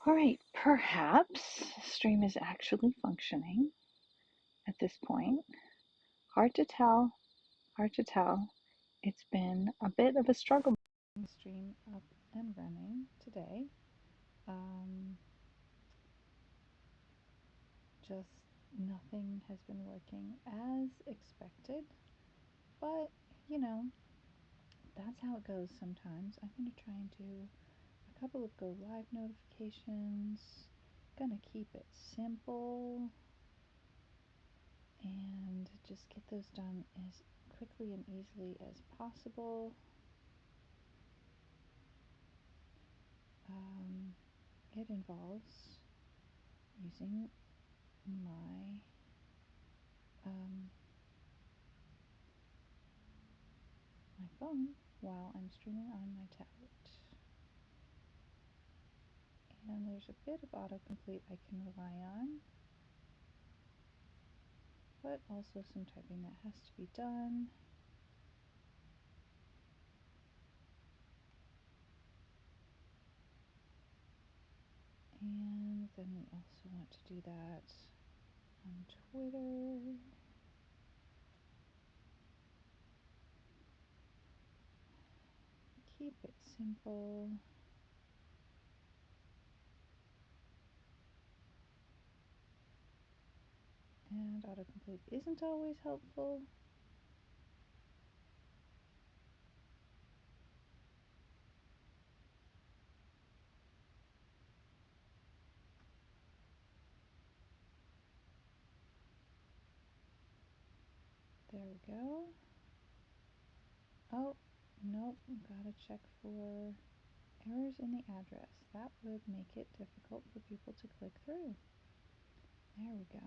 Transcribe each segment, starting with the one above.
All right, perhaps stream is actually functioning at this point. Hard to tell, hard to tell. It's been a bit of a struggle. Stream up and running today. Um, just nothing has been working as expected, but you know, that's how it goes sometimes. I'm going to try and do a couple of go live notifications. Gonna keep it simple and just get those done as quickly and easily as possible. It involves using my my phone while I'm streaming on my tablet. And there's a bit of autocomplete I can rely on, but also some typing that has to be done. And then we also want to do that on Twitter. Keep it simple. And autocomplete isn't always helpful. There we go. Oh, nope, gotta check for errors in the address. That would make it difficult for people to click through. There we go.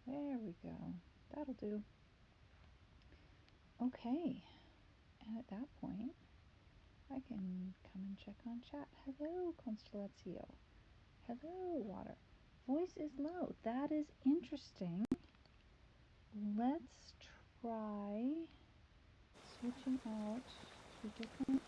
There we go. That'll do. Okay, and at that point, I can come and check on chat. Hello, Constellatio. Hello, Water. Voice is low. That is interesting. Let's try switching out to different.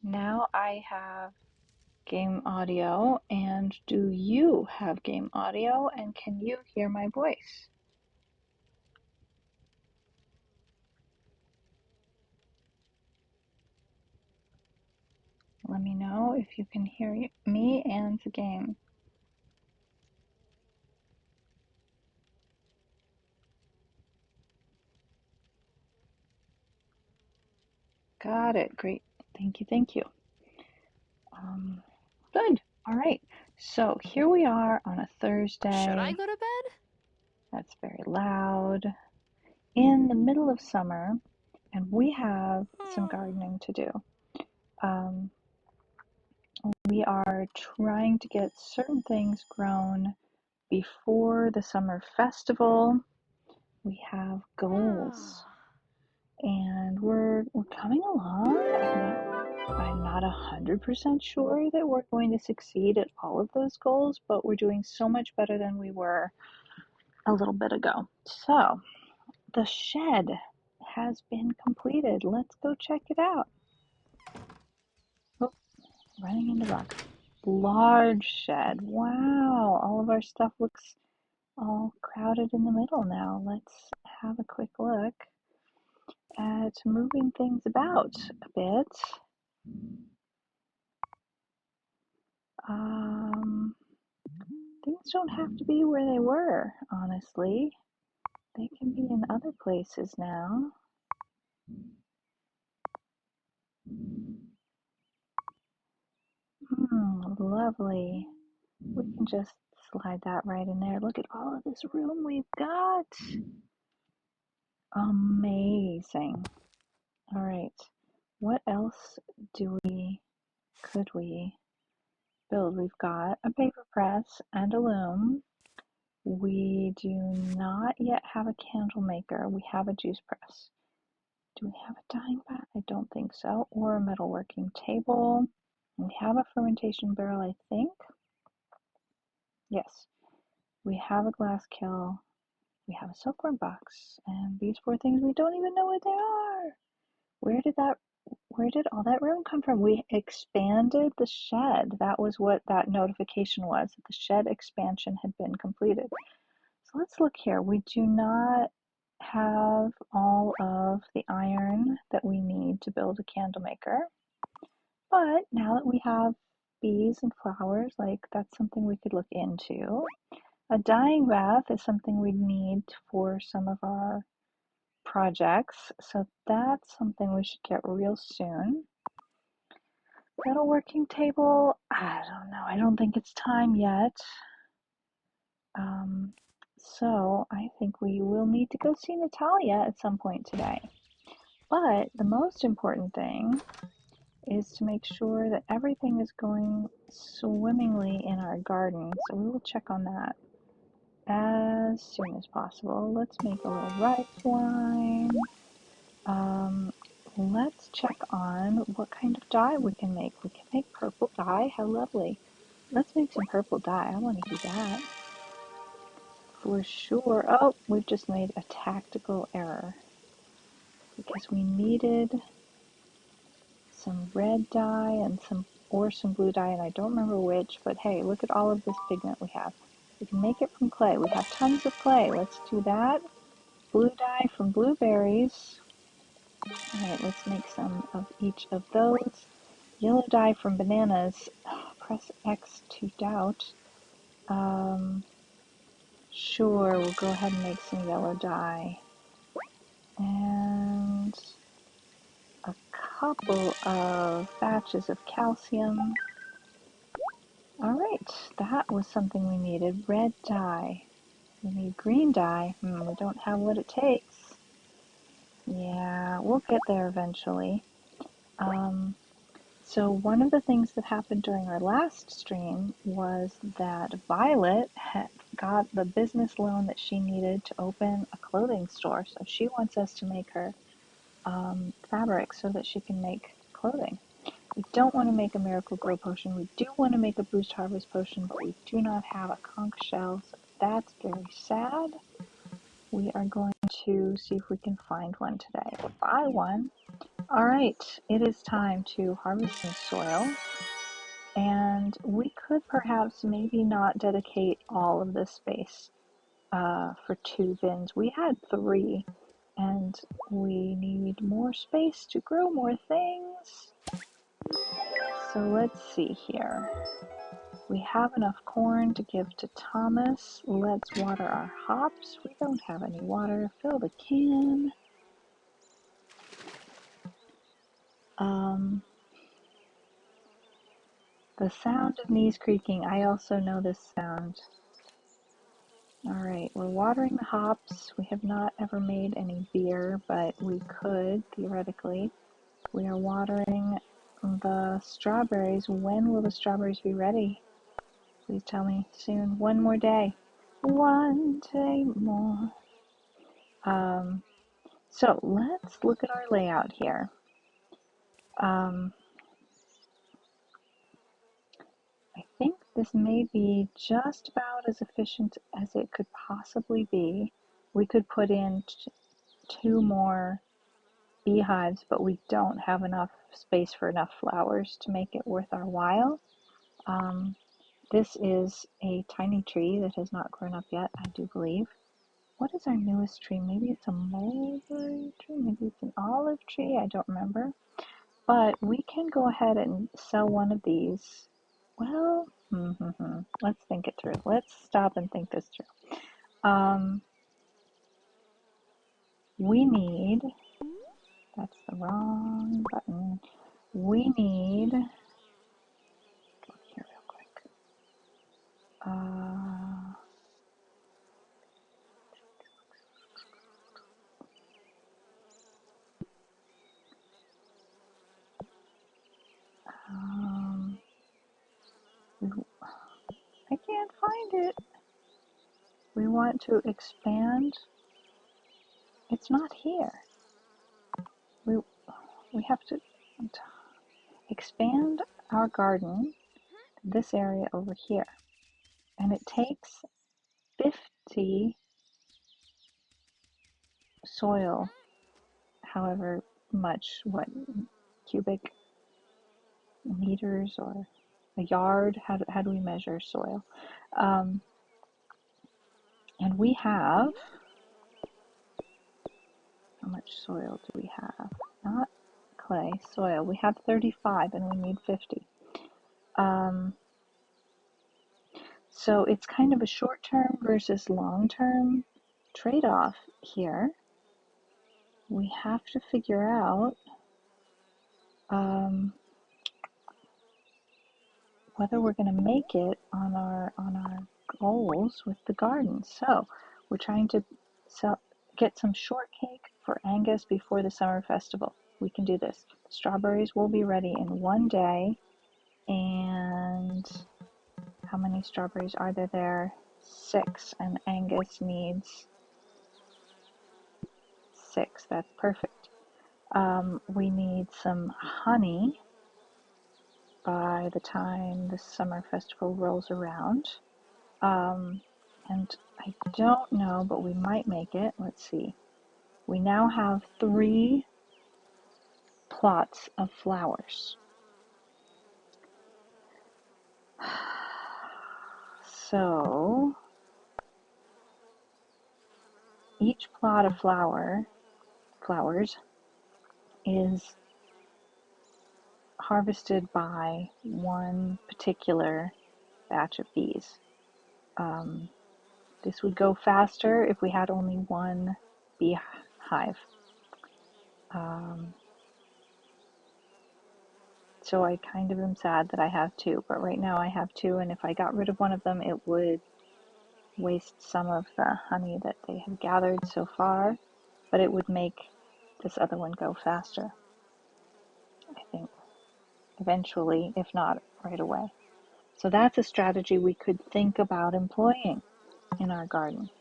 Now I have game audio, and do you have game audio, and can you hear my voice? Let me know if you can hear me and the game. Got it. Great. Thank you. Thank you. Um, Good. All right. So here we are on a Should I Thursday. go to bed? That's very loud. In the middle of summer, and we have some gardening to do. Um, we are trying to get certain things grown before the summer festival. We have goals, and we're coming along. I'm not 100% sure that we're going to succeed at all of those goals, but we're doing so much better than we were a little bit ago. So the shed has been completed. Let's go check it out. Oh, running into rocks. Large shed. Wow, all of our stuff looks all crowded in the middle now. Let's have a quick look at moving things about a bit. Um, Things don't have to be where they were, honestly. They can be in other places now. Lovely. We can just slide that right in there. Look at all of this room we've got. Amazing. All right. What else could we build? We've got a paper press and a loom. We do not yet have a candle maker. We have a juice press. Do we have a dyeing vat? I don't think so. Or a metalworking table. We have a fermentation barrel, I think. Yes. We have a glass kiln. We have a silkworm box. And these four things, we don't even know what they are. Where did all that room come from? We expanded the shed. That was what that notification was. The shed expansion had been completed. So let's look here. We do not have all of the iron that we need to build a candle maker. But now that we have bees and flowers, like that's something we could look into. A dyeing bath is something we need for some of our projects, so that's something we should get real soon. Metalworking table, I don't know. I don't think it's time yet. So I think we will need to go see Natalia at some point today. But the most important thing is to make sure that everything is going swimmingly in our garden. So we will check on that as soon as possible. Let's make a little rice wine. Let's check on what kind of dye we can make. We can make purple dye. How lovely. Let's make some purple dye. I want to do that. For sure. Oh, we've just made a tactical error because we needed some red dye and some blue dye, and I don't remember which, but hey, look at all of this pigment we have. We can make it from clay. We have tons of clay. Let's do that. Blue dye from blueberries. All right, let's make some of each of those. Yellow dye from bananas. Oh, press X to doubt. Sure, we'll go ahead and make some yellow dye. And a couple of batches of calcium. All right, that was something we needed. Red dye. We need green dye. We don't have what it takes. Yeah, we'll get there eventually. So one of the things that happened during our last stream was that Violet had got the business loan that she needed to open a clothing store. So she wants us to make her fabric so that she can make clothing. We don't want to make a Miracle Grow potion. We do want to make a Boost Harvest potion, but we do not have a conch shell, so that's very sad. We are going to see if we can find one today or buy one. All right, it is time to harvest some soil. And we could perhaps maybe not dedicate all of this space for 2 bins. We had 3, and we need more space to grow more things. So let's see here. We have enough corn to give to Thomas. Let's water our hops. We don't have any water. Fill the can. The sound of knees creaking. I also know this sound. All right, we're watering the hops. We have not ever made any beer, but we could, theoretically. We are watering the strawberries. When will the strawberries be ready? Please tell me soon. One more day. One day more. So let's look at our layout here. I think this may be just about as efficient as it could possibly be. We could put in two more beehives, but we don't have enough space for enough flowers to make it worth our while. This is a tiny tree that has not grown up yet, I do believe. What is our newest tree? Maybe it's a mulberry tree, maybe it's an olive tree, I don't remember. But we can go ahead and sell one of these. Well, let's think it through. Let's stop and think this through. We need, that's the wrong button. We need, look here real quick. I can't find it. We want to expand. It's not here. We have to expand our garden to this area over here. And it takes 50 soil, however much, what, cubic meters or a yard? How do we measure soil? And we have, how much soil do we have? Not clay, soil. We have 35 and we need 50. So it's kind of a short-term versus long-term trade-off here. We have to figure out whether we're going to make it on our goals with the garden. So we're trying to get some shortcake for Angus before the summer festival. We can do this. Strawberries will be ready in one day. And how many strawberries are there? 6, and Angus needs 6. That's perfect. We need some honey by the time the summer festival rolls around. And I don't know, but we might make it. Let's see. We now have 3 plots of flowers. So each plot of flowers is harvested by one particular batch of bees. This would go faster if we had only one beehive. So I kind of am sad that I have 2, but right now I have 2, and if I got rid of one of them, it would waste some of the honey that they have gathered so far, but it would make this other one go faster, I think, eventually, if not right away. So that's a strategy we could think about employing in our garden.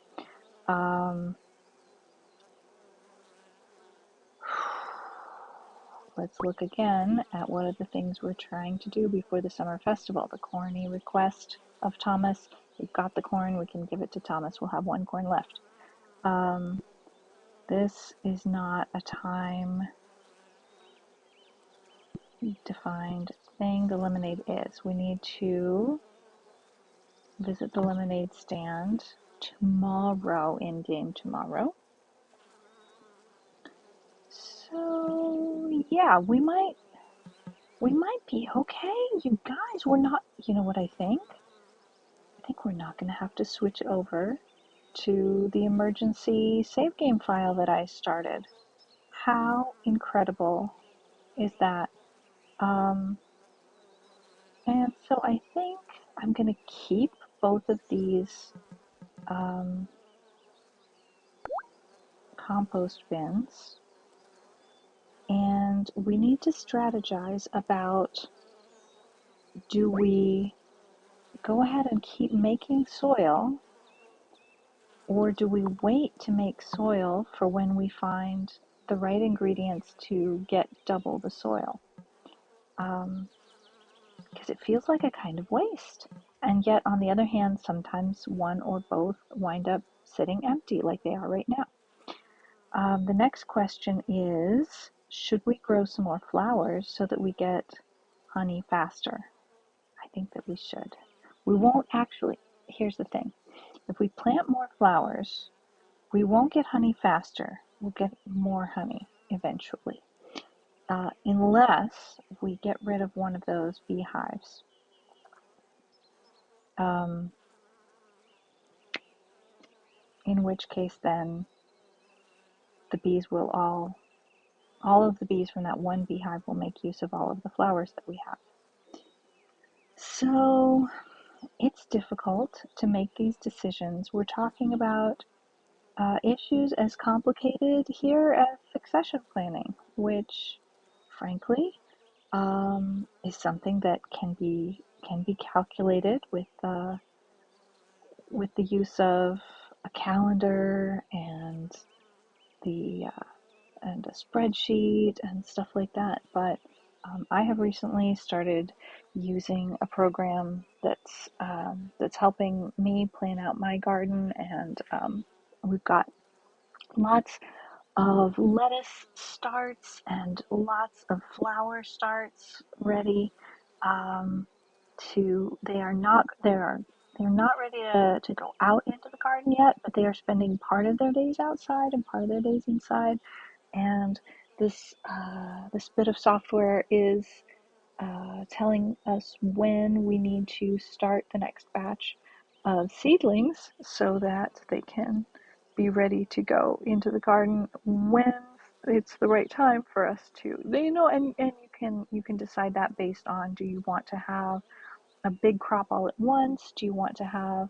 Let's look again at what are the things we're trying to do before the summer festival. The corny request of Thomas. We've got the corn, we can give it to Thomas. We'll have 1 corn left. This is not a time defined thing. The lemonade is. We need to visit the lemonade stand tomorrow, in-game tomorrow. So yeah, we might be okay. You guys, we're not, you know what I think? I think we're not going to have to switch over to the emergency save game file that I started. How incredible is that? And so I think I'm going to keep both of these compost bins. And we need to strategize about, do we go ahead and keep making soil, or do we wait to make soil for when we find the right ingredients to get double the soil? Because it feels like a kind of waste. And yet, on the other hand, sometimes one or both wind up sitting empty like they are right now. The next question is, should we grow some more flowers so that we get honey faster? I think that we should. We won't actually, here's the thing. If we plant more flowers, we won't get honey faster. We'll get more honey eventually, unless we get rid of one of those beehives. In which case then the bees will all of the bees from that one beehive will make use of all of the flowers that we have. So it's difficult to make these decisions. We're talking about issues as complicated here as succession planning, which frankly is something that can be calculated with the use of a calendar and the and a spreadsheet and stuff like that. But I have recently started using a program that's helping me plan out my garden, and we've got lots of lettuce starts and lots of flower starts ready. They're not ready to go out into the garden yet, but they are spending part of their days outside and part of their days inside. And this bit of software is telling us when we need to start the next batch of seedlings so that they can be ready to go into the garden when it's the right time for us to, and you can decide that based on, do you want to have a big crop all at once? Do you want to have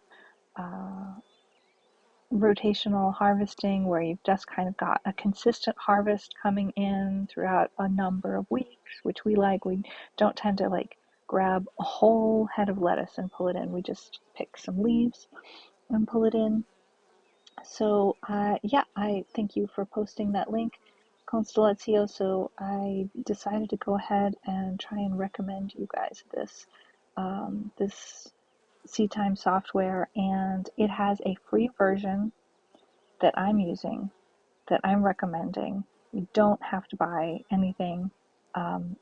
rotational harvesting where you've just kind of got a consistent harvest coming in throughout a number of weeks, which we like? We don't tend to like grab a whole head of lettuce and pull it in. We just pick some leaves and pull it in. So yeah, I thank you for posting that link, Constellatio. So I decided to go ahead and try and recommend you guys this SeedTime software, and it has a free version that I'm using, that I'm recommending. You don't have to buy anything.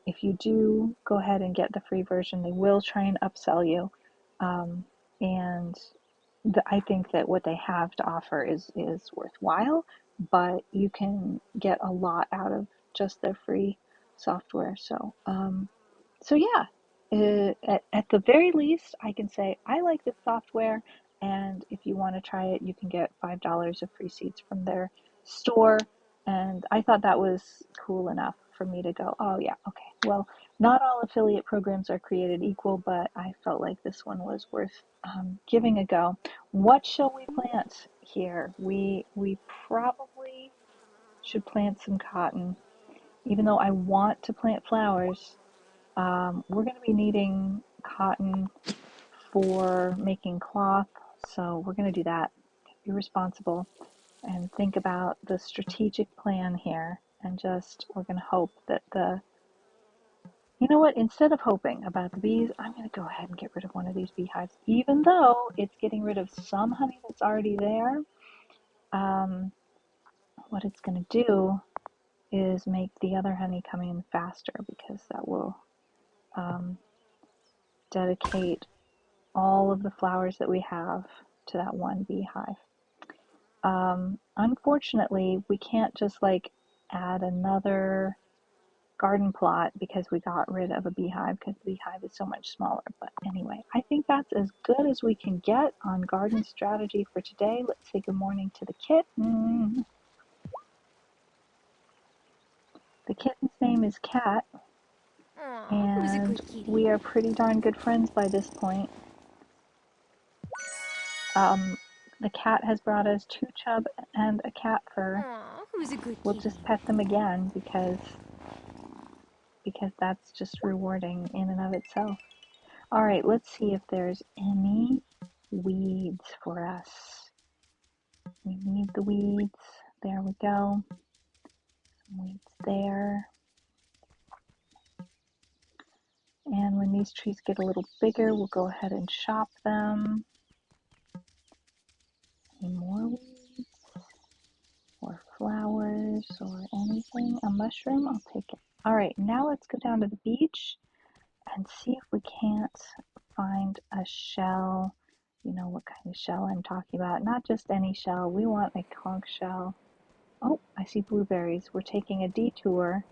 If you do go ahead and get the free version, they will try and upsell you. And I think that what they have to offer is worthwhile, but you can get a lot out of just their free software. So yeah, at the very least, I can say I like this software, and if you want to try it, you can get $5 of free seeds from their store. And I thought that was cool enough for me to go, oh yeah, okay. Well, not all affiliate programs are created equal, but I felt like this one was worth giving a go. What shall we plant here? We probably should plant some cotton, even though I want to plant flowers. We're going to be needing cotton for making cloth, so we're going to do that. Be responsible and think about the strategic plan here, and just we're going to hope that you know what, instead of hoping about the bees, I'm going to go ahead and get rid of one of these beehives, even though it's getting rid of some honey that's already there. What it's going to do is make the other honey coming in faster, because that will dedicate all of the flowers that we have to that one beehive. Unfortunately, we can't just like add another garden plot because we got rid of a beehive, because the beehive is so much smaller. But anyway, I think that's as good as we can get on garden strategy for today. Let's say good morning to the kitten. The kitten's name is Cat. Who's a and good kitty? we are pretty darn good friends by this point. Um, the cat has brought us two chub and a cat fur. Aw, who's a good We'll kitty? just pet them again because that's just rewarding in and of itself. All right, let's see if there's any weeds for us. We need the weeds. There we go. Some weeds there. And when these trees get a little bigger, we'll go ahead and chop them. Any more weeds or flowers or anything? A mushroom? I'll take it. All right, now let's go down to the beach and see if we can't find a shell. You know what kind of shell I'm talking about. Not just any shell. We want a conch shell. Oh, I see blueberries. We're taking a detour,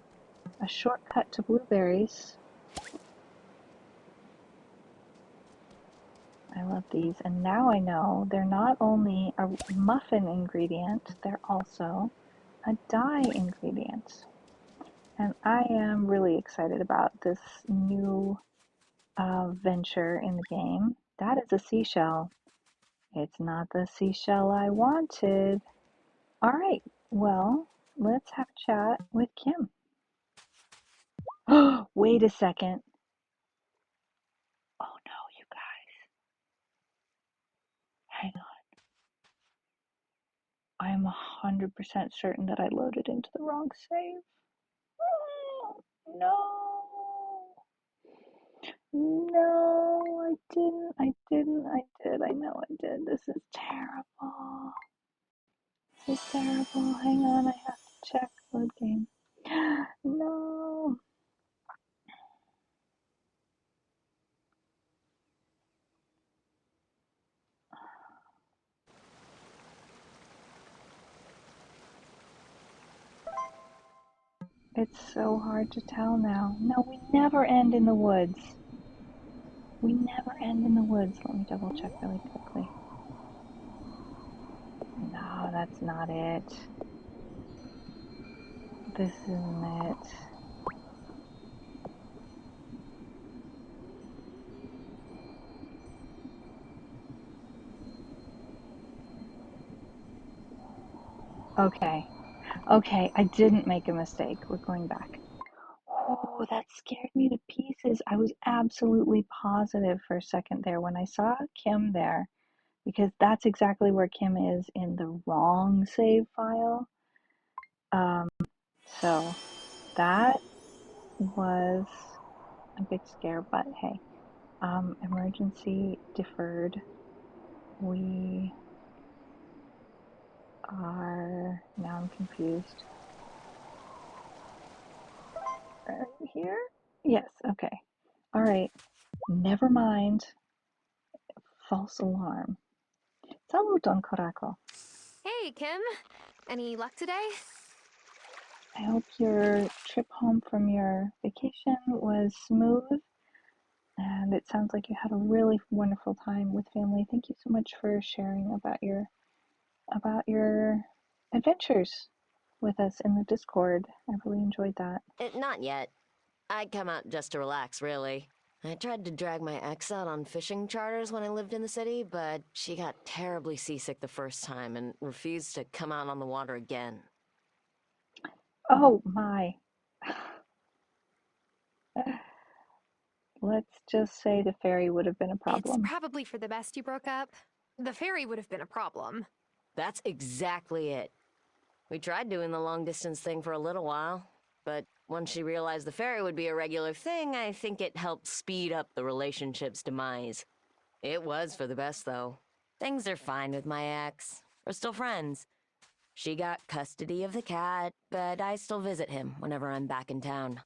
a shortcut to blueberries. I love these. And now I know they're not only a muffin ingredient, they're also a dye ingredient. And I am really excited about this new venture in the game. That is a seashell. It's not the seashell I wanted. All right, well, let's have a chat with Kim. Oh, wait a second. Oh no, you guys, hang on. I'm 100% certain that I loaded into the wrong save. Oh, no. No, I didn't. I didn't. I did. I know I did. This is terrible. This is terrible. Hang on, I have to check load game. No. It's so hard to tell now. No, we never end in the woods. We never end in the woods. Let me double check really quickly. No, that's not it. This isn't it. Okay. Okay, I didn't make a mistake. We're going back. Oh, that scared me to pieces. I was absolutely positive for a second there when I saw Kim there, because that's exactly where Kim is in the wrong save file. Um, so that was a big scare, but hey, emergency deferred. We are, now I'm confused. Are you here? Yes, okay. All right, never mind. False alarm. Saluton, Coraco. Hey, Kim. Any luck today? I hope your trip home from your vacation was smooth, and it sounds like you had a really wonderful time with family. Thank you so much for sharing about your adventures with us in the Discord. I really enjoyed that. Not yet. I'd come out just to relax, really. I tried to drag my ex out on fishing charters when I lived in the city, but she got terribly seasick the first time and refused to come out on the water again. Oh my. Let's just say the ferry would have been a It's problem. probably for the best you broke up. The ferry would have been a problem. That's exactly it. We tried doing the long distance thing for a little while, but once she realized the ferry would be a regular thing, I think it helped speed up the relationship's demise. It was for the best, though. Things are fine with my ex. We're still friends. She got custody of the cat, but I still visit him whenever I'm back in town.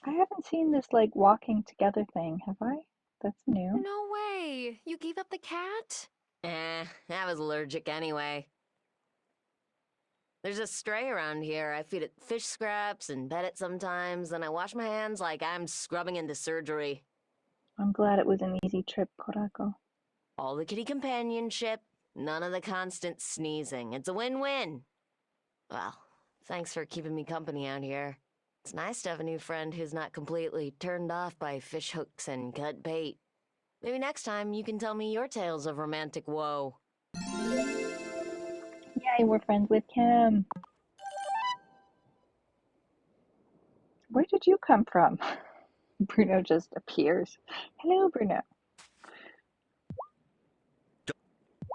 I haven't seen this like walking together thing, have I? That's new. No way! You gave up the cat? I was allergic anyway. There's a stray around here. I feed it fish scraps and pet it sometimes, and I wash my hands like I'm scrubbing into surgery. I'm glad it was an easy trip, Coraco. All the kitty companionship, none of the constant sneezing. It's a win-win. Well, thanks for keeping me company out here. It's nice to have a new friend who's not completely turned off by fish hooks and cut bait. Maybe next time you can tell me your tales of romantic woe. Yay, we're friends with Kim. Where did you come from? Bruno just appears. Hello, Bruno.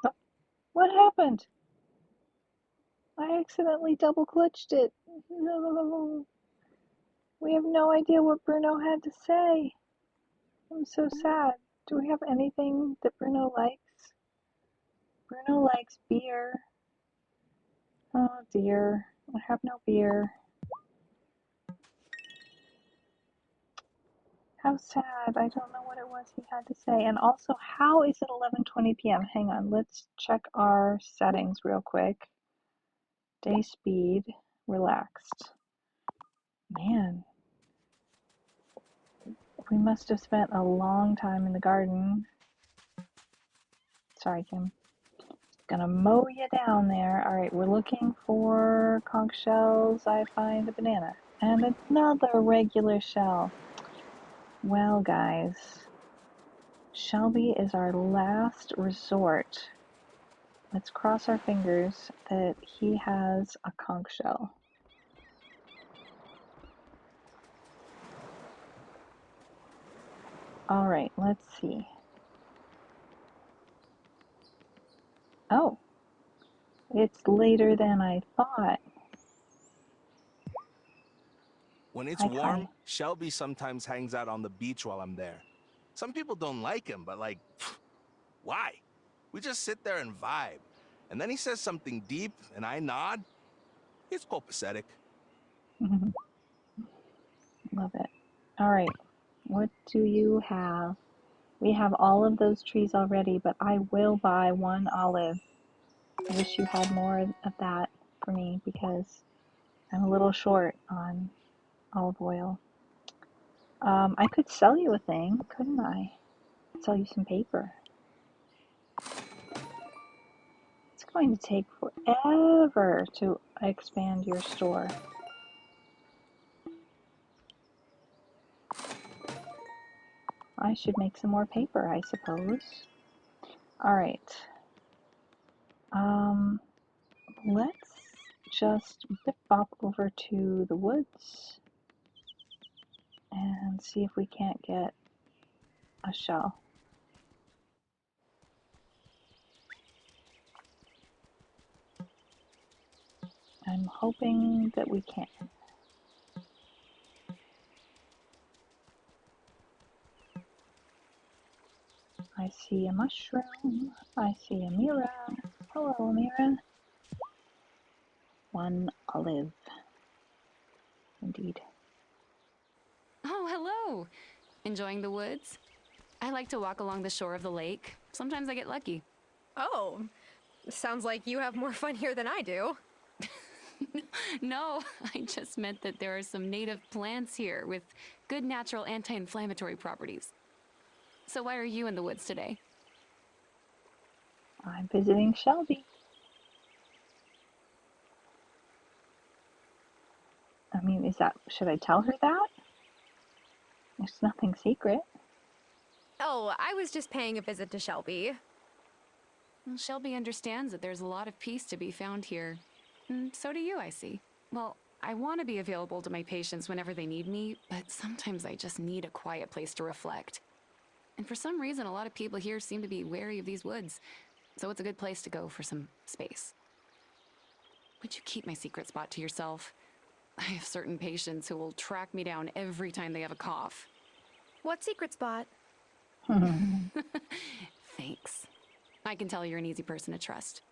Oh, what happened? I accidentally double clutched it. No. We have no idea what Bruno had to say. I'm so sad. Do we have anything that Bruno likes? Bruno likes beer. Oh dear. I have no beer. How sad. I don't know what it was he had to say. And also, how is it 11:20 p.m.? Hang on. Let's check our settings real quick. Day speed. Relaxed. Man, we must have spent a long time in the garden. Sorry, Kim. Gonna mow you down there. All right, we're looking for conch shells. I find a banana and another regular shell. Well, guys, Shelby is our last resort. Let's cross our fingers that he has a conch shell. All right, let's see. Oh, it's later than I thought. When it's Hi, Kai. warm, Shelby sometimes hangs out on the beach while I'm there. Some people don't like him, but like, why? We just sit there and vibe. And then he says something deep, and I nod. It's copacetic. Love it. All right, what do you have? We have all of those trees already, but I will buy one olive. I wish you had more of that for me because I'm a little short on olive oil. I could sell you a thing, couldn't I? I'd sell you some paper. It's going to take forever to expand your store. I should make some more paper, I suppose. All right. Let's just bip bop over to the woods and see if we can't get a shell. I'm hoping that we can. I see a mushroom. I see a Mira. Hello, Mira. One olive. Indeed. Oh, hello. Enjoying the woods? I like to walk along the shore of the lake. Sometimes I get lucky. Oh, sounds like you have more fun here than I do. No, I just meant that there are some native plants here with good natural anti-inflammatory properties. So why are you in the woods today? I'm visiting Shelby. I mean, should I tell her that? It's nothing secret. Oh, I was just paying a visit to Shelby. Well, Shelby understands that there's a lot of peace to be found here. And so do you, I see. Well, I want to be available to my patients whenever they need me, but sometimes I just need a quiet place to reflect. And for some reason, a lot of people here seem to be wary of these woods, so it's a good place to go for some space. Would you keep my secret spot to yourself? I have certain patients who will track me down every time they have a cough. What secret spot? Thanks. I can tell you're an easy person to trust.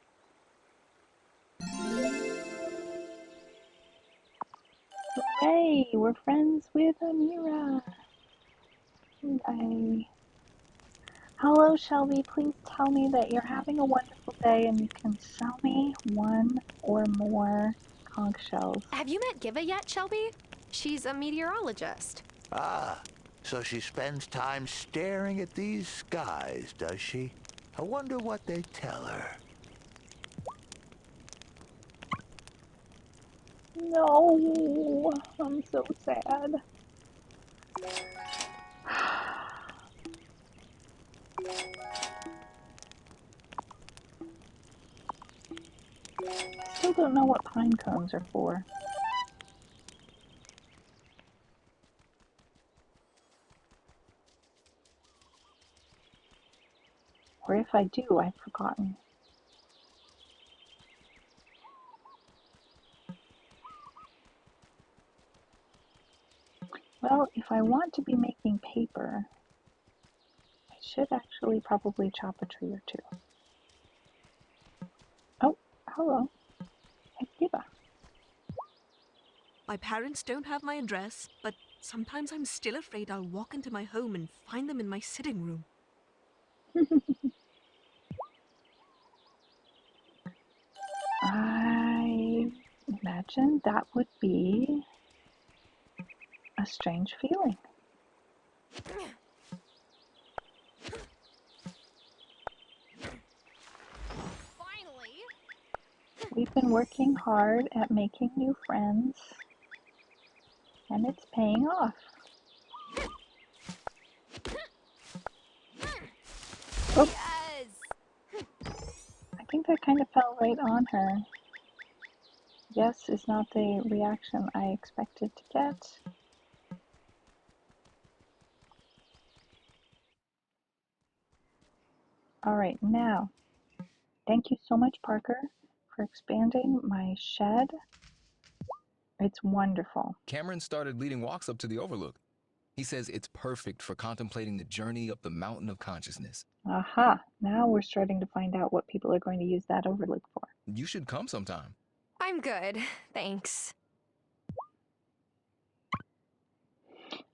Hooray! We're friends with Amira. Hooray. Hello, Shelby. Please tell me that you're having a wonderful day and you can sell me one or more conch shells. Have you met Giva yet, Shelby? She's a meteorologist. Ah, so she spends time staring at these skies, does she? I wonder what they tell her. No, I'm so sad. Still don't know what pine cones are for. Or if I do, I've forgotten. Well, if I want to be making paper, I should actually probably chop a tree or two. Oh, hello. It's Diva. My parents don't have my address, but sometimes I'm still afraid I'll walk into my home and find them in my sitting room. I imagine that would be a strange feeling. Finally! We've been working hard at making new friends, and it's paying off. Oh, Yes! I think that kind of fell right on her. Yes is not the reaction I expected to get. All right, now, thank you so much, Parker, for expanding my shed. It's wonderful. Cameron started leading walks up to the overlook. He says it's perfect for contemplating the journey up the mountain of consciousness. Aha, now we're starting to find out what people are going to use that overlook for. You should come sometime. I'm good, thanks.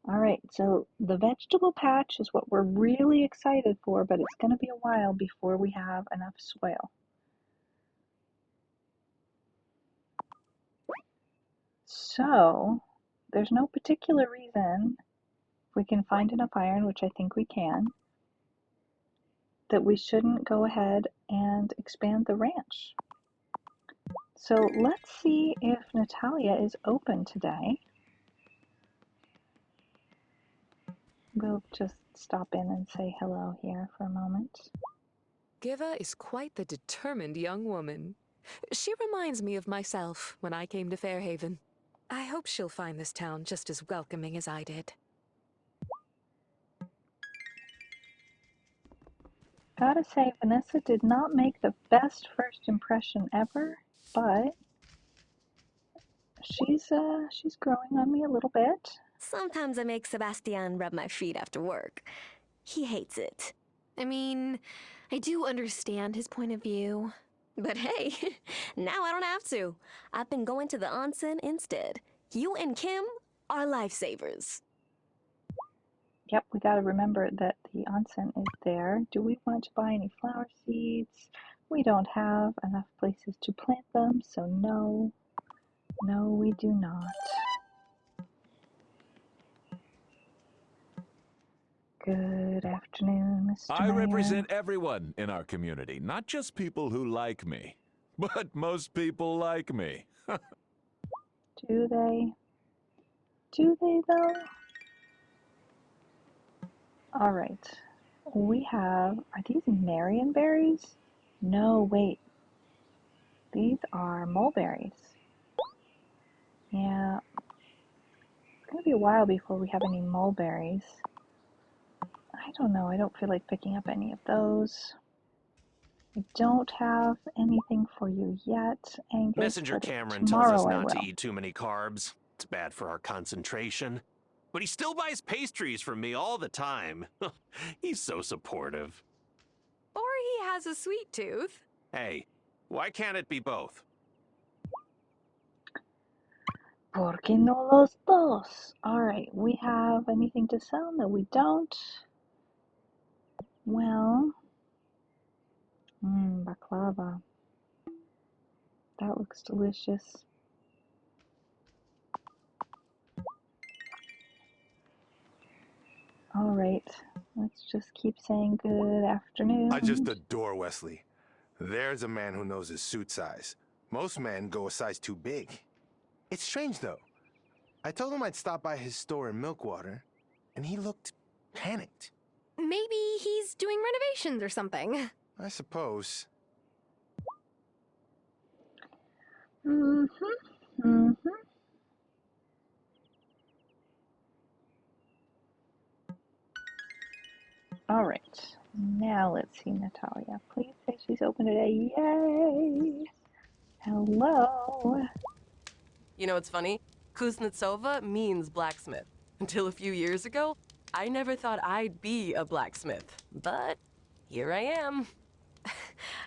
All right, so the vegetable patch is what we're really excited for, but it's going to be a while before we have enough soil. So there's no particular reason, if we can find enough iron, which I think we can, that we shouldn't go ahead and expand the ranch. So let's see if Natalia is open today. We'll just stop in and say hello here for a moment. Giva is quite the determined young woman. She reminds me of myself when I came to Fairhaven. I hope she'll find this town just as welcoming as I did. Gotta say, Vanessa did not make the best first impression ever, but she's growing on me a little bit. Sometimes I make Sebastian rub my feet after work. He hates it. I mean, I do understand his point of view. But hey, now I don't have to. I've been going to the onsen instead. You and Kim are lifesavers. Yep, we gotta remember that the onsen is there. Do we want to buy any flower seeds? We don't have enough places to plant them, so no. No, we do not. Good afternoon, Mr. I Mayor. represent everyone in our community, not just people who like me. But most people like me. Do they? Do they, though? All right. We have, are these Marion berries? No, wait. These are mulberries. Yeah. It's gonna be a while before we have any mulberries. I don't know. I don't feel like picking up any of those. I don't have anything for you yet, Angus. Messenger but Cameron tells tomorrow us I not will. to eat too many carbs. It's bad for our concentration. But he still buys pastries from me all the time. He's so supportive. Or he has a sweet tooth. Hey, why can't it be both? ¿Por qué no los dos? All right, we have anything to sell? No, we don't. Well, baklava. That looks delicious. All right, let's just keep saying good afternoon. I just adore Wesley. There's a man who knows his suit size. Most men go a size too big. It's strange, though. I told him I'd stop by his store in Milkwater, and he looked panicked. Maybe he's doing renovations or something. I suppose. All right. Now let's see Natalia. Please say she's open today. Yay! Hello. You know what's funny? Kuznetsova means blacksmith. Until a few years ago, I never thought I'd be a blacksmith. But here I am.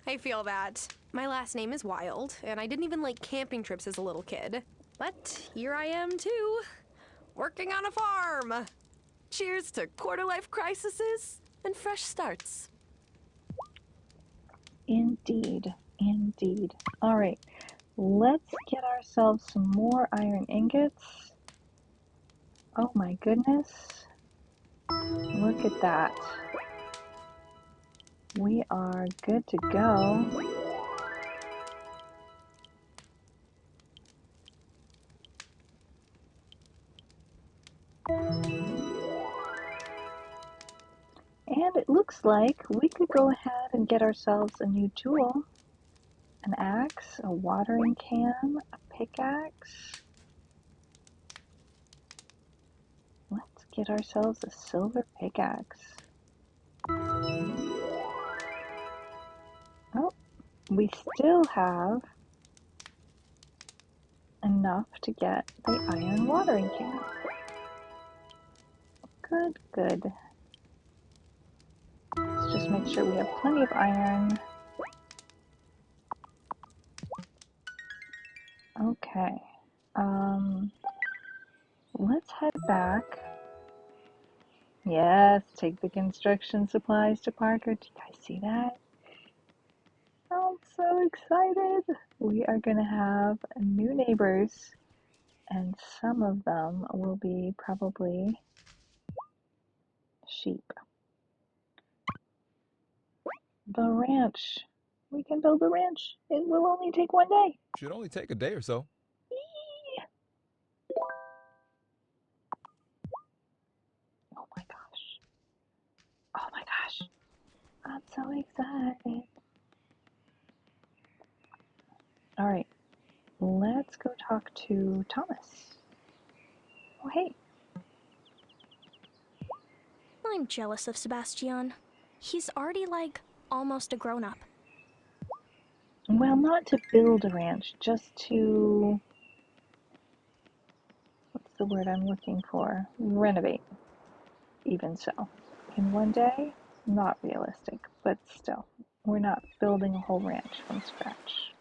I feel that. My last name is Wylde, and I didn't even like camping trips as a little kid. But here I am too, working on a farm. Cheers to quarter-life crises and fresh starts. Indeed. Indeed. All right. Let's get ourselves some more iron ingots. Oh my goodness. Look at that. We are good to go. And it looks like we could go ahead and get ourselves a new tool. An axe, a watering can, a pickaxe. Let's get ourselves a silver pickaxe. Oh, we still have enough to get the iron watering can. Good, good. Let's just make sure we have plenty of iron. Okay. Let's head back. Yes, take the construction supplies to Parker. Do you guys see that? I'm so excited. We are going to have new neighbors, and some of them will be probably sheep. The ranch. We can build a ranch. It will only take one day. Should only take a day or so. Eee! Oh my gosh. Oh my gosh. I'm so excited. All right. Let's go talk to Thomas. Oh, hey. I'm jealous of Sebastian. He's already, like, almost a grown-up. Well, not to build a ranch, just to... What's the word I'm looking for? Renovate. Even so. In one day, not realistic, but still. We're not building a whole ranch from scratch.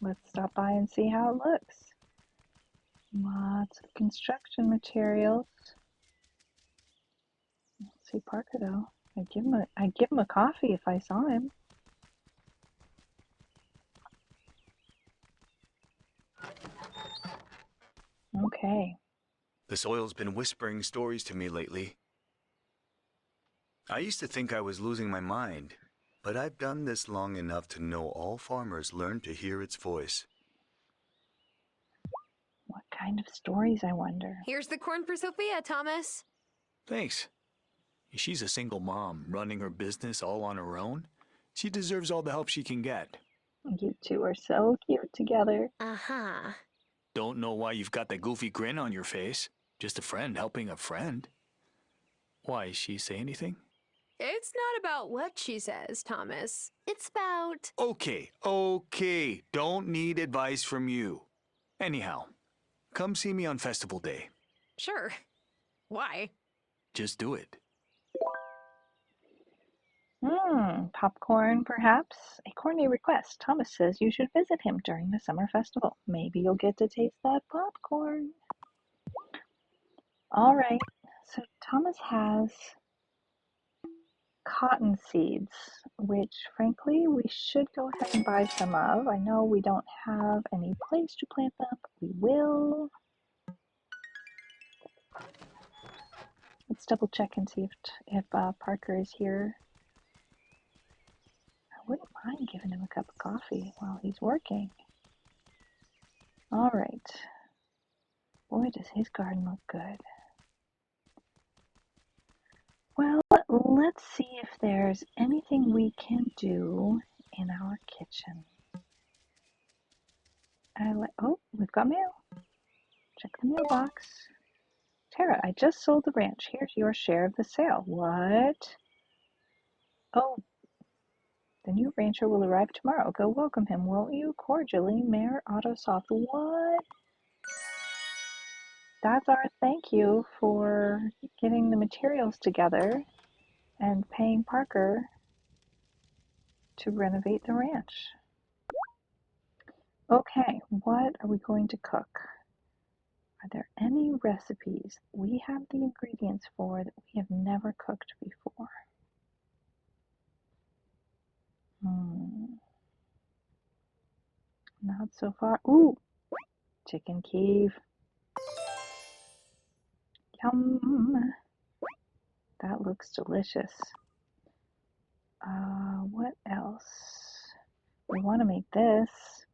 Let's stop by and see how it looks. Lots of construction materials. Let's see Parker though. I'd give him a coffee if I saw him. Okay. The soil's been whispering stories to me lately. I used to think I was losing my mind, but I've done this long enough to know all farmers learn to hear its voice. What kind of stories, I wonder? Here's the corn for Sophia, Thomas. Thanks. She's a single mom, running her business all on her own. She deserves all the help she can get. You two are so cute together. Uh-huh. Don't know why you've got that goofy grin on your face. Just a friend helping a friend. Why, she say anything? It's not about what she says, Thomas. It's about... Okay. Don't need advice from you. Anyhow, come see me on festival day. Sure. Why? Just do it. Popcorn, perhaps? A corny request. Thomas says you should visit him during the summer festival. Maybe you'll get to taste that popcorn. All right, so Thomas has cotton seeds, which frankly we should go ahead and buy some of. I know we don't have any place to plant them, but we will. Let's double check and see if Parker is here. wouldn't mind giving him a cup of coffee while he's working. All right. Boy, does his garden look good. Well, let's see if there's anything we can do in our kitchen. Oh, we've got mail. Check the mailbox. Tara, I just sold the ranch. Here's your share of the sale. What? Oh, the new rancher will arrive tomorrow. Go welcome him, won't you? Cordially, Mayor Autosoft. What? That's our thank you for getting the materials together and paying Parker to renovate the ranch. Okay, what are we going to cook? Are there any recipes we have the ingredients for that we have never cooked before? Not so far. Ooh, chicken Kiev. Yum. That looks delicious. What else? We want to make this,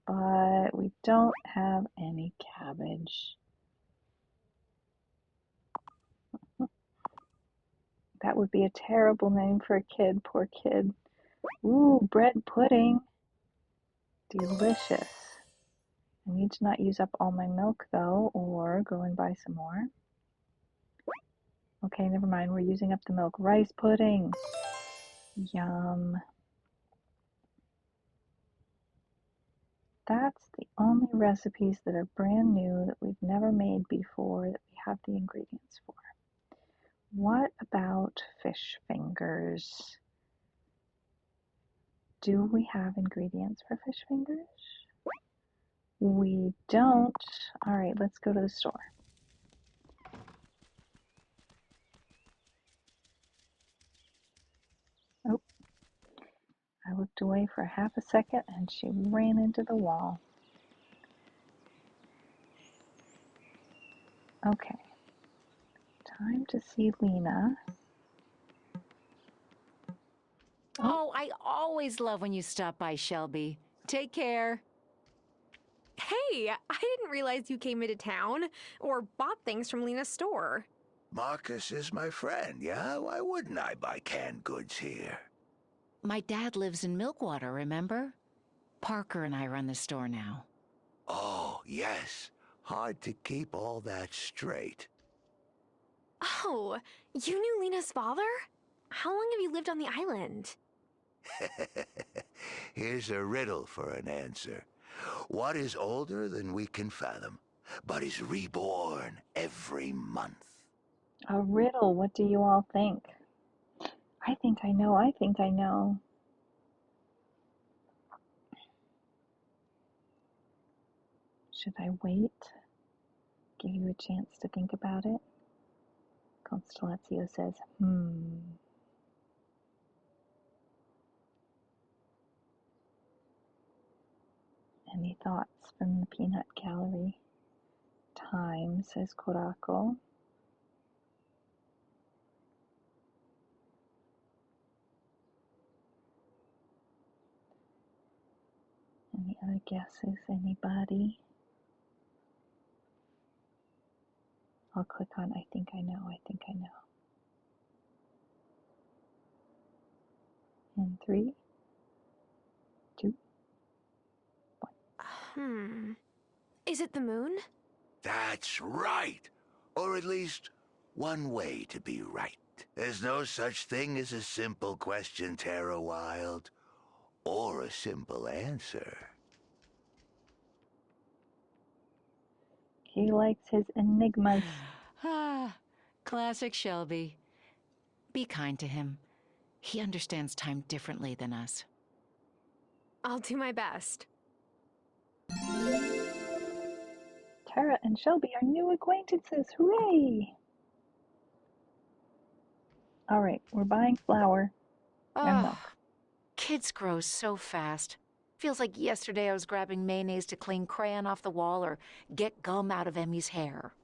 but we don't have any cabbage. That would be a terrible name for a kid. Poor kid. Ooh, bread pudding. Delicious. I need to not use up all my milk, though, or go and buy some more. Okay, never mind. We're using up the milk. Rice pudding. Yum. That's the only recipes that are brand new that we've never made before that we have the ingredients for. What about fish fingers? Do we have ingredients for fish fingers? We don't. All right, let's go to the store. Oh, I looked away for half a second and she ran into the wall. Okay, time to see Lena. Oh, I always love when you stop by, Shelby. Take care. Hey, I didn't realize you came into town or bought things from Lena's store. Marcus is my friend, yeah? Why wouldn't I buy canned goods here? My dad lives in Milkwater, remember? Parker and I run the store now. Oh, yes. Hard to keep all that straight. Oh, you knew Lena's father? How long have you lived on the island? Here's a riddle for an answer. What is older than we can fathom, but is reborn every month? A riddle. What do you all think? I think I know. I think I know. Should I wait? Give you a chance to think about it? Constellatio says, Any thoughts from the peanut gallery? Time, says Coraco. Any other guesses? Anybody? I'll click on I think I know, I think I know. In 3, 2, 1. Is it the moon? That's right. Or at least one way to be right. There's no such thing as a simple question, Tara Wylde, or a simple answer. He likes his enigmas. Classic Shelby. Be kind to him. He understands time differently than us. I'll do my best. Tara and Shelby are new acquaintances. Hooray! All right, we're buying flour and milk. Kids grow so fast. Feels like yesterday I was grabbing mayonnaise to clean crayon off the wall or get gum out of Emmy's hair.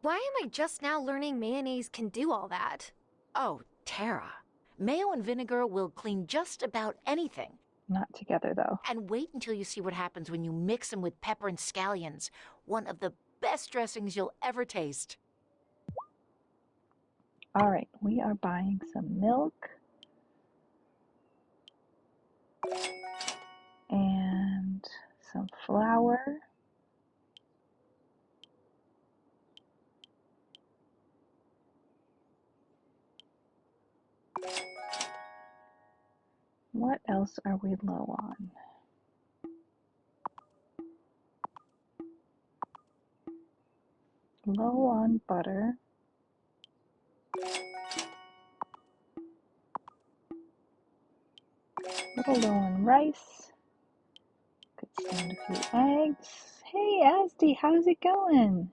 Why am I just now learning mayonnaise can do all that? Oh, Tara. Mayo and vinegar will clean just about anything. Not together, though. And wait until you see what happens when you mix them with pepper and scallions. One of the best dressings you'll ever taste. All right, we are buying some milk. And some flour. What else are we low on? Low on butter. Little low on rice. Could stand a few eggs. Hey, Asdi, how's it going?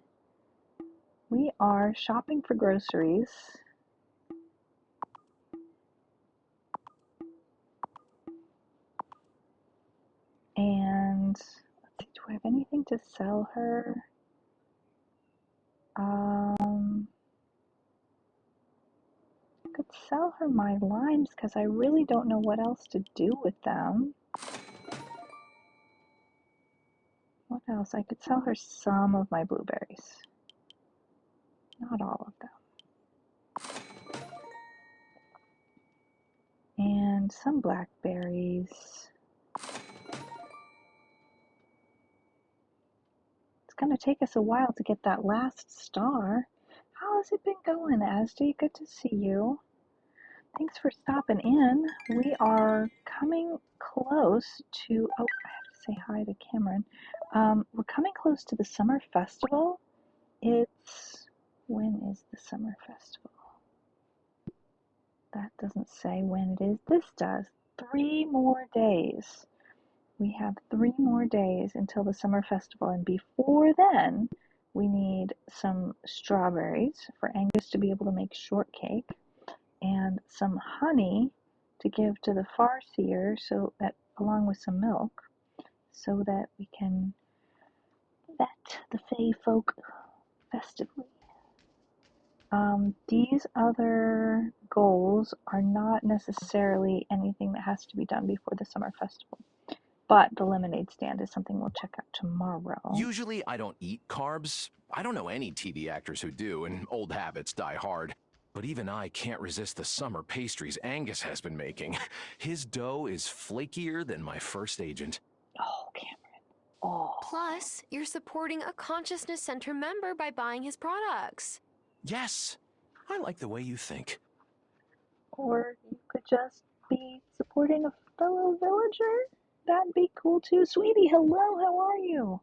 We are shopping for groceries. And let's see, do I have anything to sell her? I could sell her my limes because I really don't know what else to do with them. What else? I could sell her some of my blueberries. Not all of them. And some blackberries. It's going to take us a while to get that last star. How has it been going, Asdi? Good to see you. Thanks for stopping in. We are coming close to, oh, I have to say hi to Cameron. We're coming close to the summer festival. When is the summer festival? That doesn't say when it is. This does. 3 more days. We have 3 more days until the summer festival, and before then, we need some strawberries for Angus to be able to make shortcake, and some honey to give to the farseer, so that, along with some milk, so that we can vet the Fae folk festively. These other goals are not necessarily anything that has to be done before the summer festival, but the lemonade stand is something we'll check out tomorrow. Usually I don't eat carbs. I don't know any TV actors who do, and old habits die hard. But even I can't resist the summer pastries Angus has been making. His dough is flakier than my first agent. Oh, Cameron. Oh. Plus, you're supporting a Consciousness Center member by buying his products. Yes, I like the way you think. Or you could just be supporting a fellow villager. That'd be cool too. Sweetie, hello, how are you?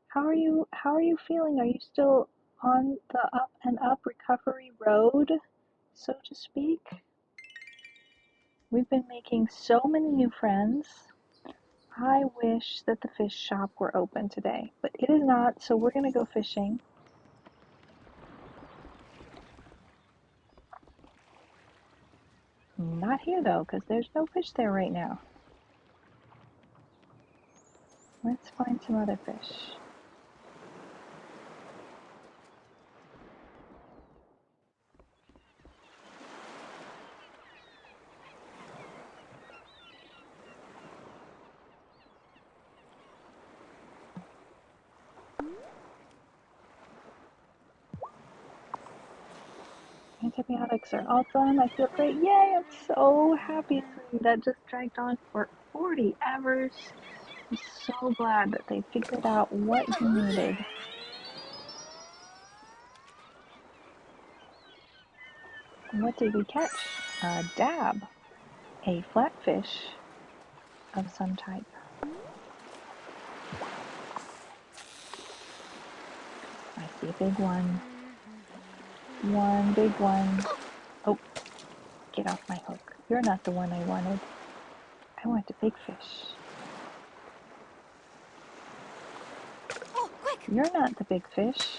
How are you feeling? Are you still on the up and up recovery road, so to speak? We've been making so many new friends. I wish that the fish shop were open today, but it is not, so we're gonna go fishing. Not here though, because there's no fish there right now. Let's find some other fish. Antibiotics are all done. I feel great. Yay, I'm so happy. That just dragged on for 40 hours. I'm so glad that they figured out what he needed. What did we catch? A dab. A flatfish of some type. I see a big one. One big one. Oh, get off my hook. You're not the one I wanted. I want the big fish. Oh, quick! You're not the big fish.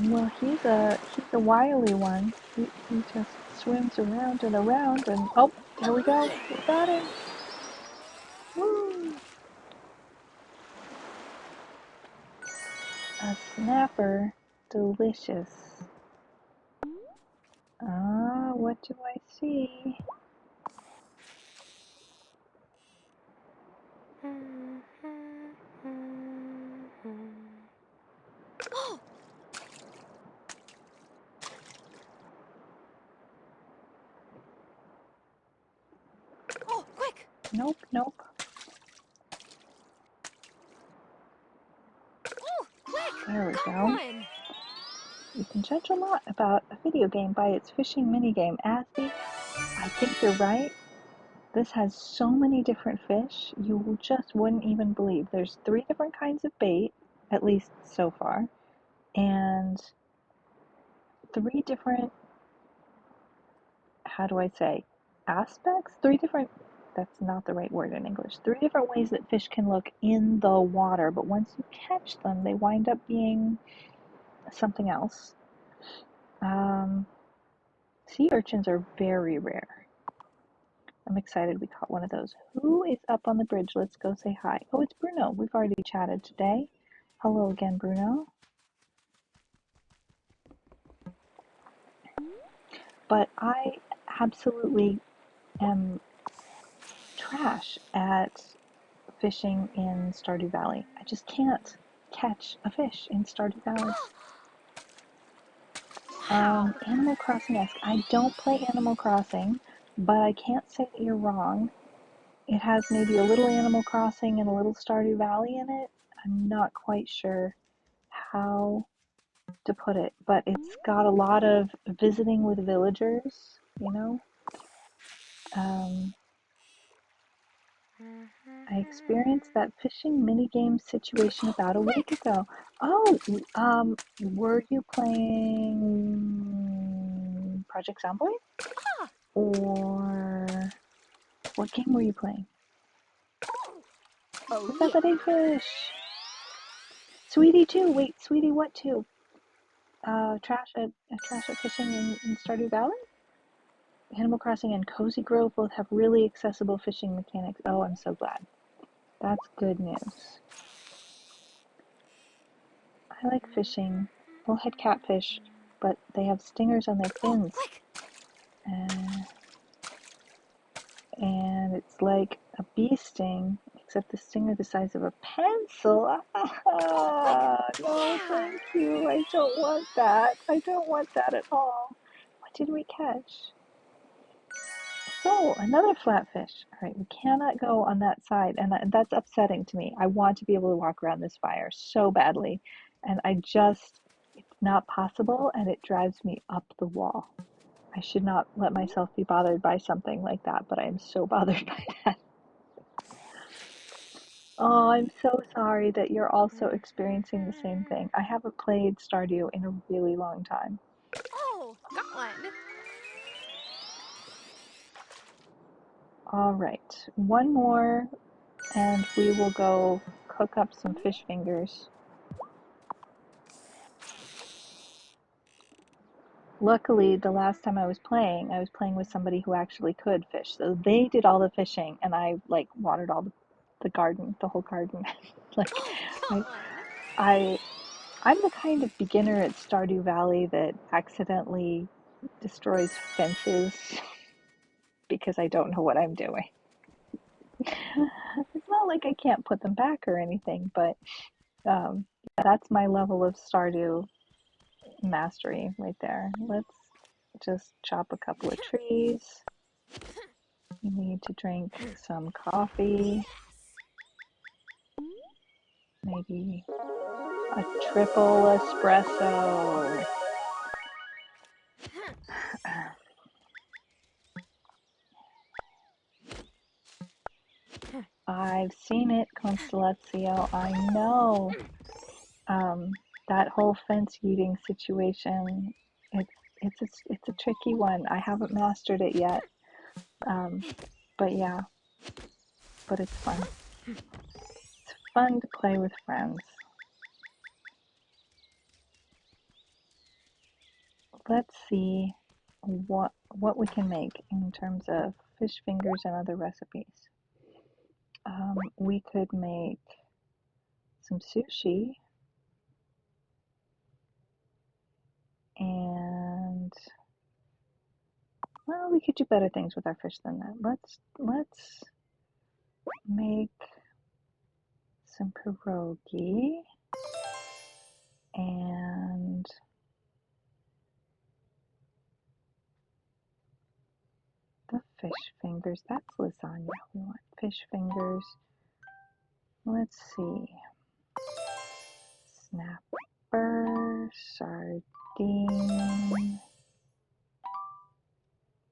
Well, he's a wily one. He just swims around and around, and oh, there we go. We got him. Woo! A snapper, delicious. What do I see? Oh, quick! Nope, nope. Oh, quick! There we Got go. one! You can judge a lot about a video game by its fishing minigame. Asby, I think you're right. This has so many different fish, you just wouldn't even believe. There's 3 different kinds of bait, at least so far, and 3 different, how do I say, aspects? 3 different, that's not the right word in English. 3 different ways that fish can look in the water, but once you catch them, they wind up being something else. Sea urchins are very rare. I'm excited we caught one of those. Who is up on the bridge? Let's go say hi. Oh, it's Bruno. We've already chatted today. Hello again, Bruno. But I absolutely am trash at fishing in Stardew Valley. I just can't catch a fish in Stardew Valley. Animal Crossing-esque. I don't play Animal Crossing, but I can't say that you're wrong. It has maybe a little Animal Crossing and a little Stardew Valley in it. I'm not quite sure how to put it, but it's got a lot of visiting with villagers, you know. I experienced that fishing minigame situation about a week ago. Oh, were you playing Project Zomboid? Or what game were you playing? Oh, Was that the big fish? Sweetie too. Wait, Sweetie, what too? Trash at fishing in Stardew Valley? Animal Crossing and Cozy Grove both have really accessible fishing mechanics. Oh, I'm so glad. That's good news. I like fishing. Bullhead catfish, but they have stingers on their fins. And it's like a bee sting, except the stinger the size of a pencil. No, thank you. I don't want that. I don't want that at all. What did we catch? So, another flatfish. All right, we cannot go on that side, and that's upsetting to me. I want to be able to walk around this fire so badly, and it's not possible, and it drives me up the wall. I should not let myself be bothered by something like that, but I am so bothered by that. Oh, I'm so sorry that you're also experiencing the same thing. I haven't played Stardew in a really long time. Oh, got one! All right, one more, and we will go cook up some fish fingers. Luckily, the last time I was playing with somebody who actually could fish. So they did all the fishing, and I like watered all the garden, the whole garden. Like I'm the kind of beginner at Stardew Valley that accidentally destroys fences because I don't know what I'm doing. It's not like I can't put them back or anything, but that's my level of Stardew mastery right there. Let's just chop a couple of trees. You need to drink some coffee. Maybe a triple espresso. I've seen it, Constellazio. I know. That whole fence eating situation. It's a tricky one. I haven't mastered it yet. But yeah, but it's fun. It's fun to play with friends. Let's see what we can make in terms of fish fingers and other recipes. We could make some sushi and Well, we could do better things with our fish than that. Let's make some pierogi and the fish fingers. That's lasagna. We want fish fingers. Let's see. Snapper, sardine,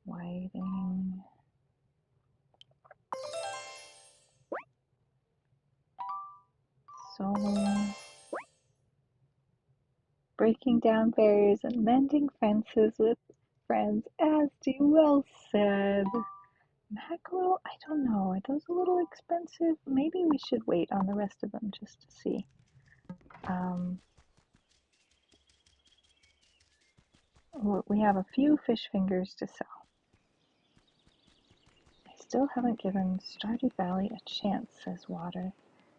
whiting. Sole. Breaking down barriers and mending fences with friends. Asty, well said. Mackerel, I don't know. Are those a little expensive? Maybe we should wait on the rest of them just to see. We have a few fish fingers to sell. I still haven't given Stardew Valley a chance, says Water.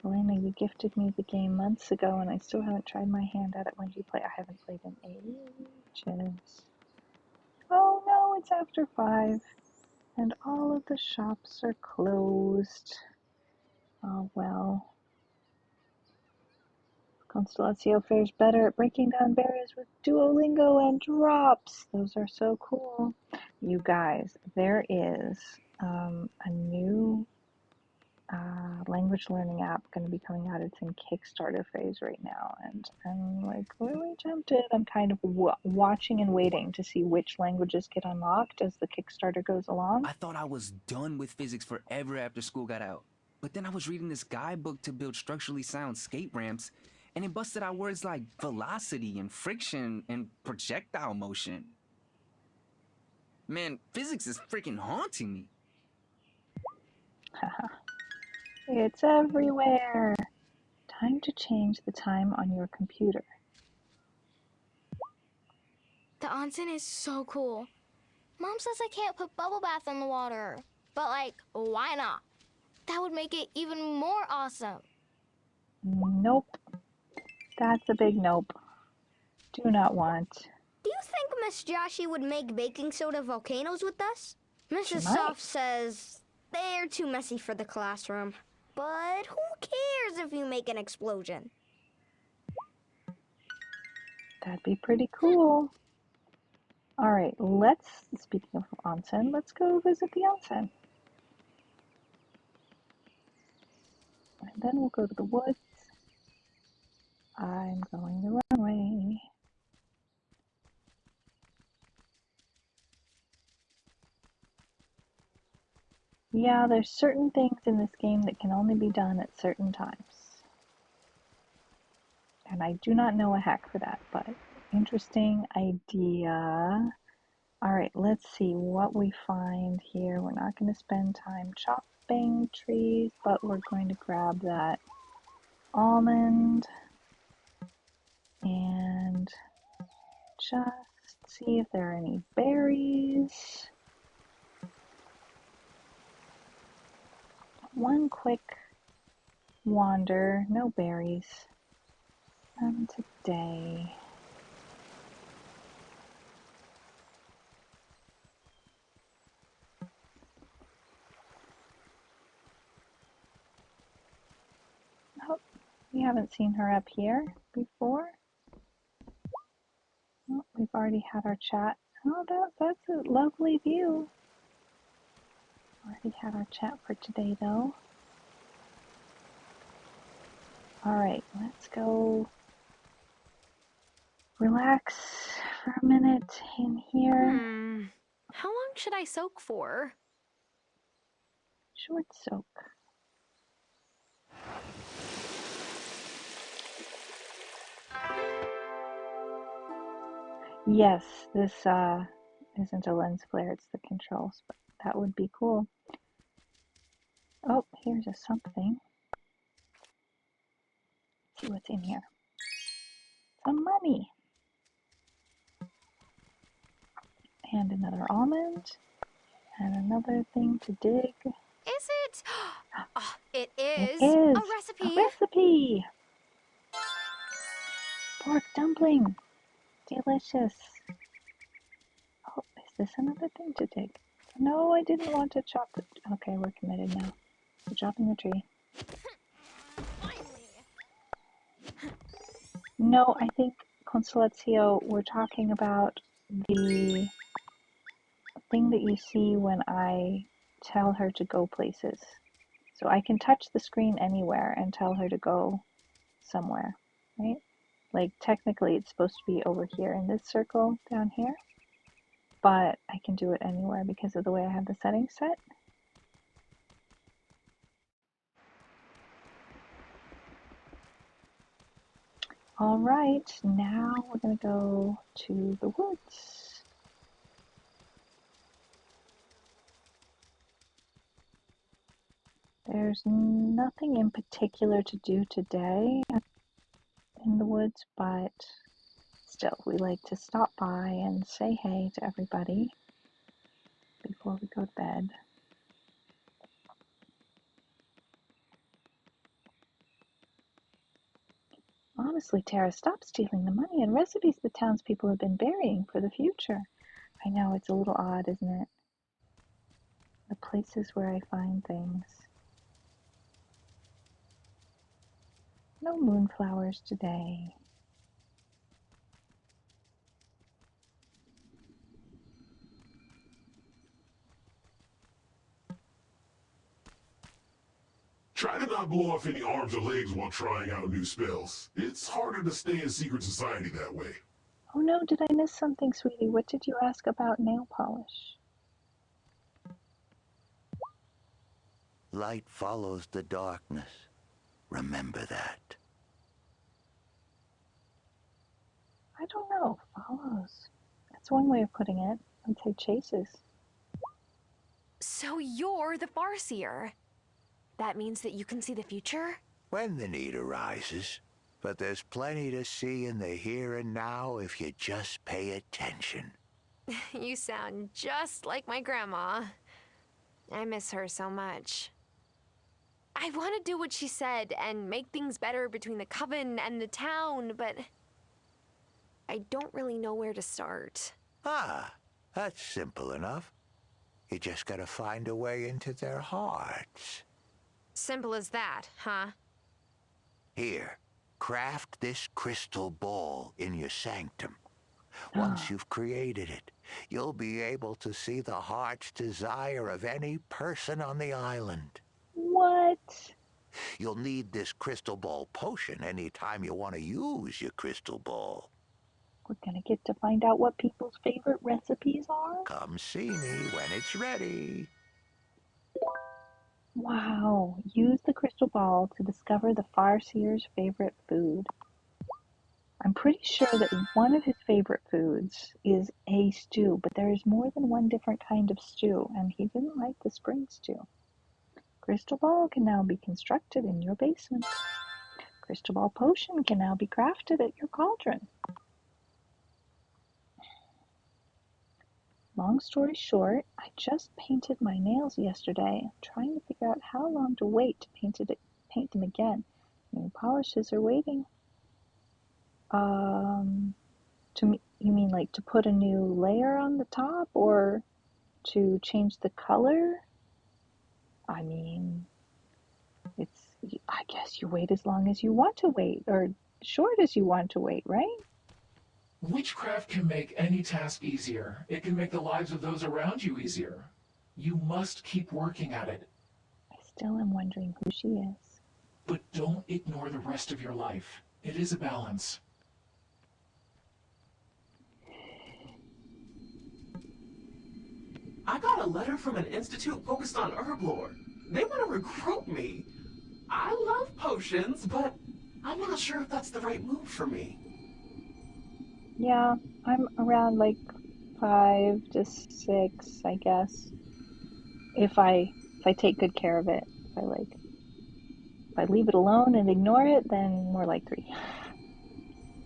Alena, you gifted me the game months ago and I still haven't tried my hand at it. When do you play? I haven't played in ages. Oh no, it's after 5 and all of the shops are closed. Oh well. Constellatio fares better at breaking down barriers with Duolingo and drops. Those are so cool. You guys, there is a new language learning app going to be coming out. It's in Kickstarter phase right now, and I'm like really tempted. I'm kind of watching and waiting to see which languages get unlocked as the Kickstarter goes along. I thought I was done with physics forever after school got out. But then I was reading this guidebook to build structurally sound skate ramps, and it busted out words like velocity and friction and projectile motion. Man, physics is freaking haunting me. It's everywhere. Time to change the time on your computer. The onsen is so cool. Mom says I can't put bubble bath in the water. But like, why not? That would make it even more awesome. Nope. That's a big nope. Do not want. Do you think Miss Joshi would make baking soda volcanoes with us? Mrs. might. Soft says they're too messy for the classroom. But who cares if you make an explosion? That'd be pretty cool. All right, speaking of onsen, let's go visit the onsen. And then we'll go to the woods. I'm going the wrong way. Yeah, there's certain things in this game that can only be done at certain times. And I do not know a hack for that, but interesting idea. All right, let's see what we find here. We're not going to spend time chopping trees, but we're going to grab that almond and just see if there are any berries. One quick wander, no berries today. Oh, we haven't seen her up here before. Oh, we've already had our chat. Oh, that's a lovely view. Already had our chat for today, though. All right, let's go relax for a minute in here. How long should I soak for? Short soak. Yes, this isn't a lens flare, it's the controls, but that would be cool. Oh, here's a something. Let's see what's in here. Some money. And another almond. And another thing to dig. Is it? Oh, it is. It is A recipe. a recipe. Pork dumpling. Delicious. Oh, is this another thing to dig? No, I didn't want to chop it. Okay, we're committed now. We're chopping the tree. No, I think, Consolatio, we're talking about the thing that you see when I tell her to go places. So I can touch the screen anywhere and tell her to go somewhere, right? Like technically it's supposed to be over here in this circle down here, but I can do it anywhere because of the way I have the settings set. All right, now we're gonna go to the woods. There's nothing in particular to do today in the woods, but still, we like to stop by and say hey to everybody before we go to bed. Honestly, Tara, stop stealing the money and recipes the townspeople have been burying for the future. I know, it's a little odd, isn't it? The places where I find things. No moonflowers today. Try to not blow off any arms or legs while trying out new spells. It's harder to stay in secret society that way. Oh no, did I miss something, sweetie? What did you ask about nail polish? Light follows the darkness. Remember that. I don't know. Follows. That's one way of putting it. I'd say chases. So you're the Farseer. That means that you can see the future? When the need arises. But there's plenty to see in the here and now if you just pay attention. You sound just like my grandma. I miss her so much. I want to do what she said and make things better between the coven and the town, but I don't really know where to start. Ah, that's simple enough. You just gotta find a way into their hearts. Simple as that, huh? Here, craft this crystal ball in your sanctum. Once you've created it, you'll be able to see the heart's desire of any person on the island. What? You'll need this crystal ball potion anytime you want to use your crystal ball. We're gonna get to find out what people's favorite recipes are? Come see me when it's ready. Wow. Use the crystal ball to discover the Farseer's favorite food. I'm pretty sure that one of his favorite foods is a stew, but there is more than one different kind of stew, and he didn't like the spring stew. Crystal ball can now be constructed in your basement. Crystal ball potion can now be crafted at your cauldron. Long story short, I just painted my nails yesterday. I'm trying to figure out how long to wait to paint them again. New polishes are waiting. You mean like to put a new layer on the top or to change the color? I mean, I guess you wait as long as you want to wait, or short as you want to wait, right? Witchcraft can make any task easier. It can make the lives of those around you easier. You must keep working at it. I still am wondering who she is. But don't ignore the rest of your life. It is a balance. I got a letter from an institute focused on herb lore. They want to recruit me. I love potions, but I'm not sure if that's the right move for me. Yeah, I'm around like 5 to 6, I guess. If I take good care of it. If I leave it alone and ignore it, then more like 3.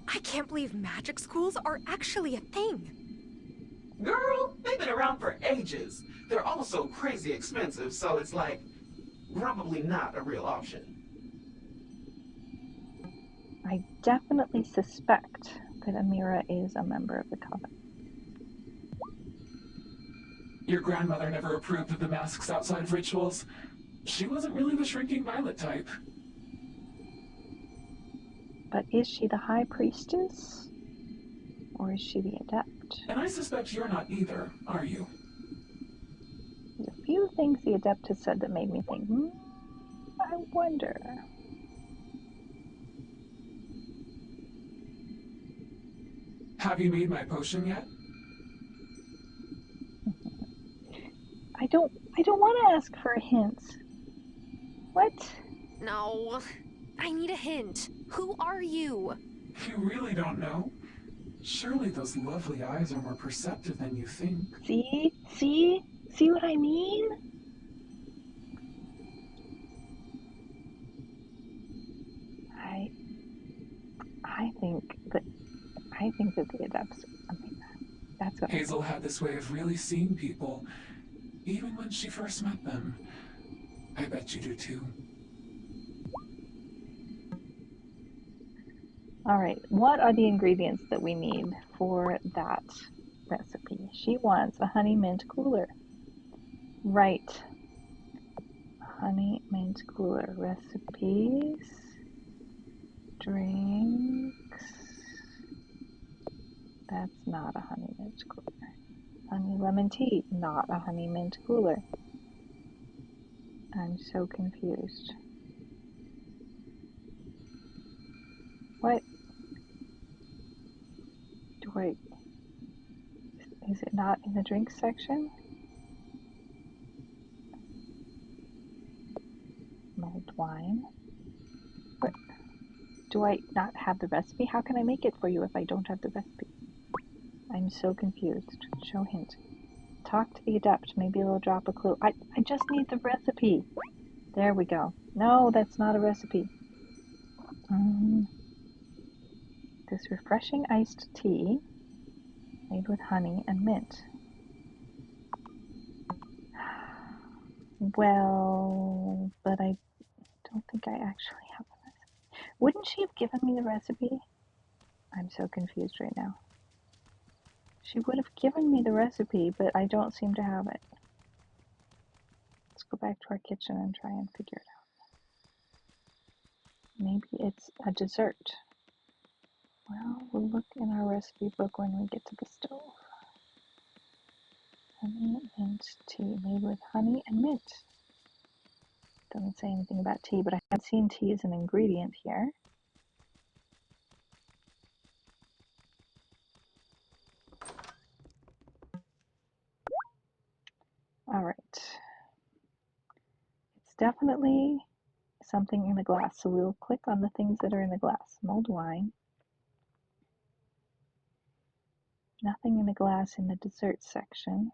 I can't believe magic schools are actually a thing. Girl, they've been around for ages. They're also crazy expensive, so it's like, probably not a real option. I definitely suspect that Amira is a member of the coven. Your grandmother never approved of the masks outside of rituals. She wasn't really the shrinking violet type. But is she the high priestess? Or is she the adept? And I suspect you're not either, are you? There's a few things the adept has said that made me think, I wonder. Have you made my potion yet? I don't want to ask for hints. What? No. I need a hint. Who are you? You really don't know? Surely those lovely eyes are more perceptive than you think. See? See? See what I mean? I think that the adepts, that's what Hazel had this way of really seeing people, even when she first met them. I bet you do too. All right, what are the ingredients that we need for that recipe? She wants a honey mint cooler. Right. Honey mint cooler. Recipes. Drinks. That's not a honey mint cooler. Honey lemon tea. Not a honey mint cooler. I'm so confused. What? Is it not in the drinks section? Mulled wine. What? Do I not have the recipe? How can I make it for you if I don't have the recipe? I'm so confused. Show hint. Talk to the adept. Maybe they'll drop a clue. I just need the recipe. There we go. No, that's not a recipe. This refreshing iced tea made with honey and mint. Well, but I don't think I actually have the recipe. Wouldn't she have given me the recipe? I'm so confused right now. She would have given me the recipe, but I don't seem to have it. Let's go back to our kitchen and try and figure it out. Maybe it's a dessert. Well, we'll look in our recipe book when we get to the stove. Honey mint tea made with honey and mint. Doesn't say anything about tea, but I have seen tea as an ingredient here. All right. It's definitely something in the glass, so we'll click on the things that are in the glass. Mulled wine. Nothing in the glass in the dessert section.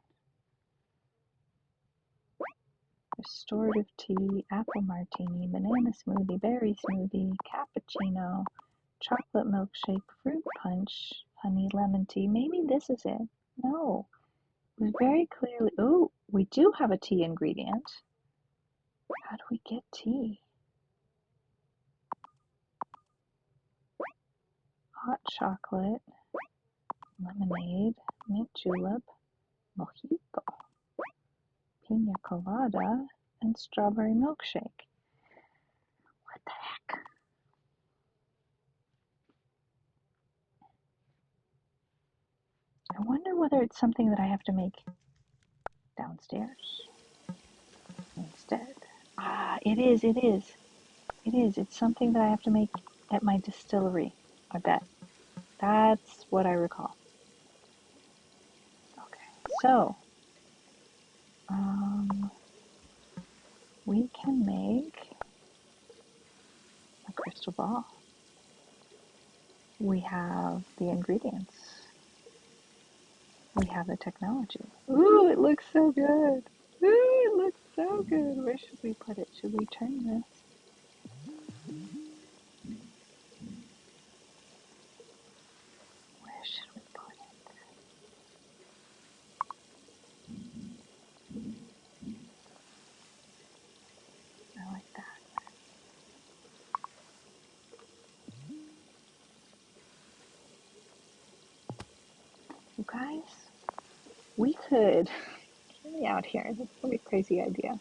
Restorative tea, apple martini, banana smoothie, berry smoothie, cappuccino, chocolate milkshake, fruit punch, honey lemon tea. Maybe this is it. No. It was very clearly, oh, we do have a tea ingredient. How do we get tea? Hot chocolate, lemonade, mint julep, mojito, pina colada, and strawberry milkshake. What the heck? I wonder whether it's something that I have to make downstairs instead. Ah, it is. It's something that I have to make at my distillery, I bet. That's what I recall. Okay, so we can make a crystal ball. We have the ingredients. We have the technology. Ooh, it looks so good. Ooh, it looks so good. Where should we put it? Should we turn this? Where should we put it? I like that. You guys, we could me out here. That's a pretty crazy idea.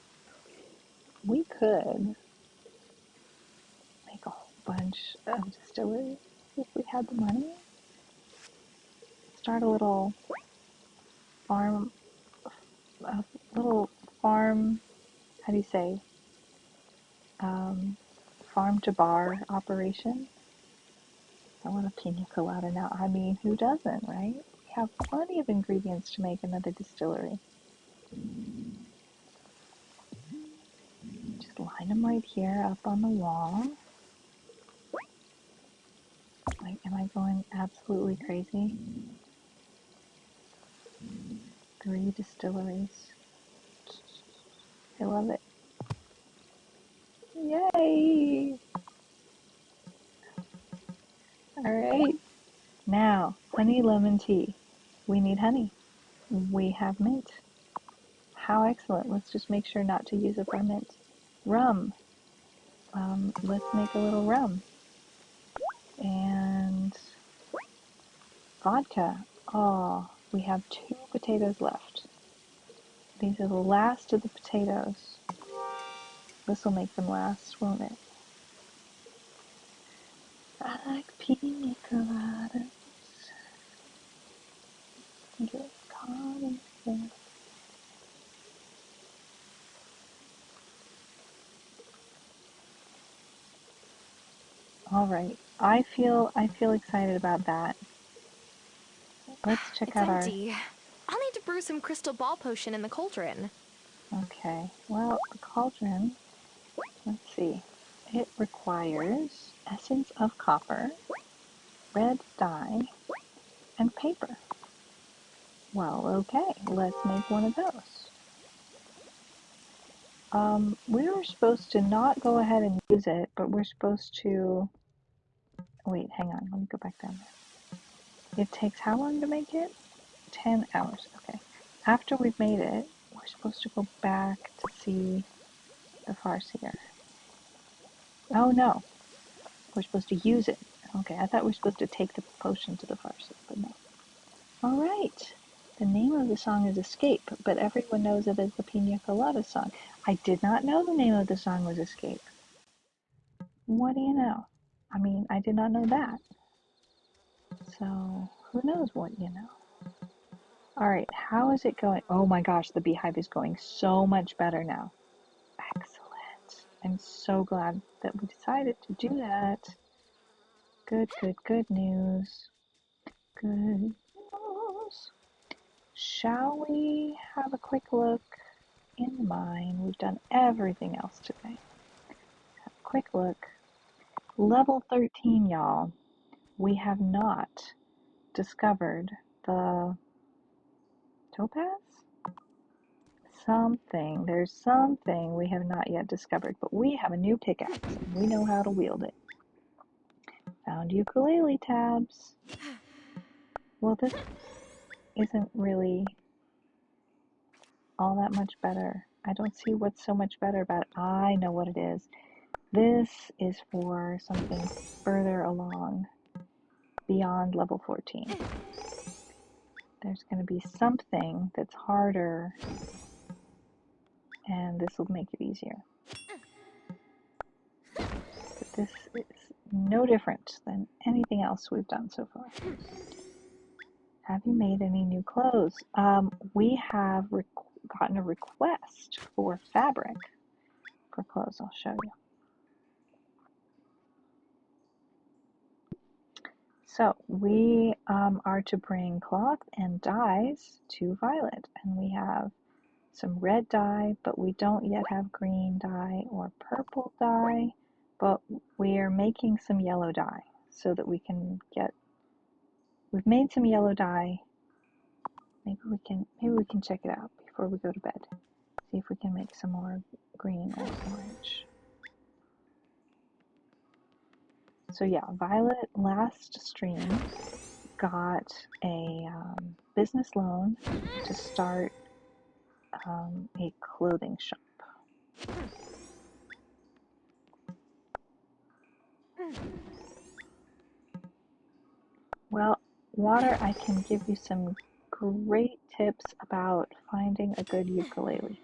We could make a whole bunch of distilleries if we had the money. Start a little farm, a little farm, how do you say, farm to bar operation. I want a pina colada now. I mean, who doesn't, right? We have plenty of ingredients to make another distillery. Just line them right here up on the wall. Like, am I going absolutely crazy? 3 distilleries. I love it. Yay! Alright. Now, honey lemon tea. We need honey. We have mint. How excellent. Let's just make sure not to use up our mint. Rum. Let's make a little rum. And vodka. Oh, we have 2 potatoes left. These are the last of the potatoes. This will make them last, won't it? I like pina coladas. Get caught in the... All right, I feel excited about that. Let's check It's out our... empty. I'll need to brew some crystal ball potion in the cauldron. Okay, well, the cauldron, let's see. It requires essence of copper, red dye, and paper. Well, okay, let's make one of those. We were supposed to not go ahead and use it, but we're supposed to... Wait, hang on, let me go back down there. It takes how long to make it? 10 hours, okay. After we've made it, we're supposed to go back to see the farseer. Oh no, we're supposed to use it. Okay, I thought we were supposed to take the potion to the farseer, but no. Alright, the name of the song is Escape, but everyone knows it as the Pina Colada song. I did not know the name of the song was Escape. What do you know? I mean, I did not know that. So, who knows what you know? Alright, how is it going? Oh my gosh, the beehive is going so much better now. Excellent. I'm so glad that we decided to do that. Good, good, good news. Good news. Shall we have a quick look in the mine? We've done everything else today. Have a quick look. Level 13, y'all. We have not discovered the topaz? Something. There's something we have not yet discovered, but we have a new pickaxe and we know how to wield it. Found ukulele tabs. Well, this isn't really all that much better. I don't see what's so much better about it. I know what it is. This is for something further along beyond level 14. There's going to be something that's harder, and this will make it easier. But this is no different than anything else we've done so far. Have you made any new clothes? We have gotten a request for fabric for clothes. I'll show you. So we are to bring cloth and dyes to Violet, and we have some red dye, but we don't yet have green dye or purple dye, but we are making some yellow dye so that we can get... We've made some yellow dye. Maybe we can check it out before we go to bed. See if we can make some more green or orange. So yeah, Violet last stream got a business loan to start a clothing shop. Well, Water, I can give you some great tips about finding a good ukulele.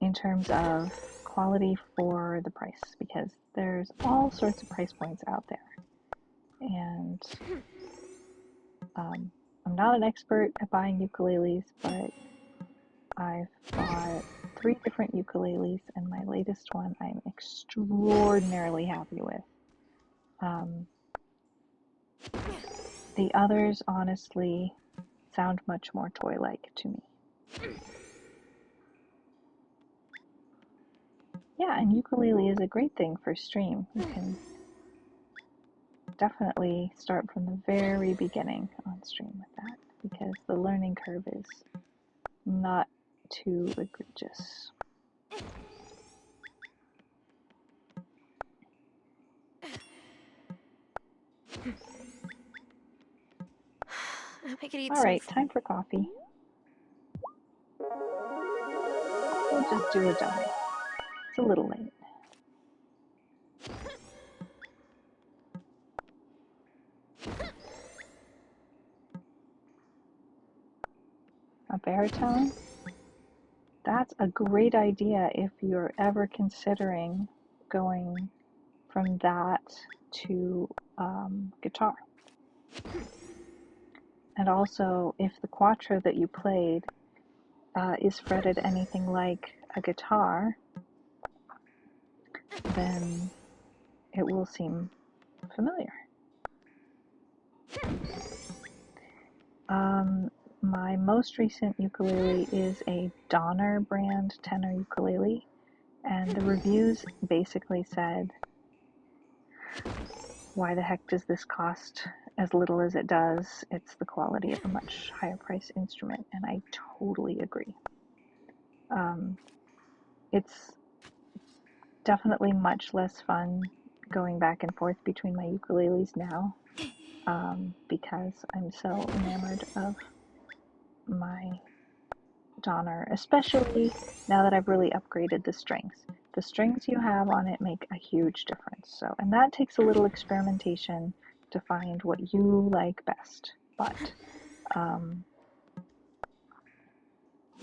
In terms of quality for the price, because there's all sorts of price points out there. And I'm not an expert at buying ukuleles, but I've bought 3 different ukuleles, and my latest one I'm extraordinarily happy with. The others honestly sound much more toy-like to me. Yeah, and ukulele is a great thing for stream. You can definitely start from the very beginning on stream with that, because the learning curve is not too egregious. I could eat All right, time for coffee. We'll just do a die. It's a little late. A baritone? That's a great idea if you're ever considering going from that to guitar. And also, if the quattro that you played is fretted anything like a guitar, then it will seem familiar. My most recent ukulele is a Donner brand tenor ukulele, and the reviews basically said, why the heck does this cost as little as it does? It's the quality of a much higher price instrument, and I totally agree. It's definitely much less fun going back and forth between my ukuleles now, because I'm so enamored of my Donner, especially now that I've really upgraded the strings. The strings you have on it make a huge difference. So, and that takes a little experimentation to find what you like best. But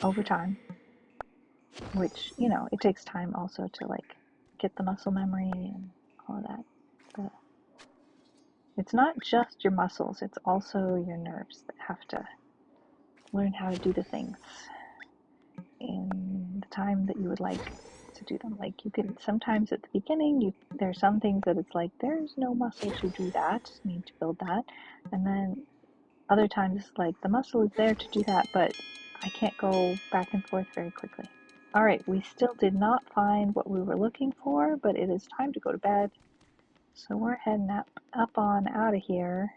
over time, which, you know, it takes time also to like get the muscle memory and all of that. It's not just your muscles, it's also your nerves that have to learn how to do the things in the time that you would like to do them. Like, you can sometimes at the beginning, there's some things that it's like there's no muscle to do that, need to build that, and then other times it's like the muscle is there to do that, but I can't go back and forth very quickly. All right, we still did not find what we were looking for, but it is time to go to bed, so we're heading up on out of here.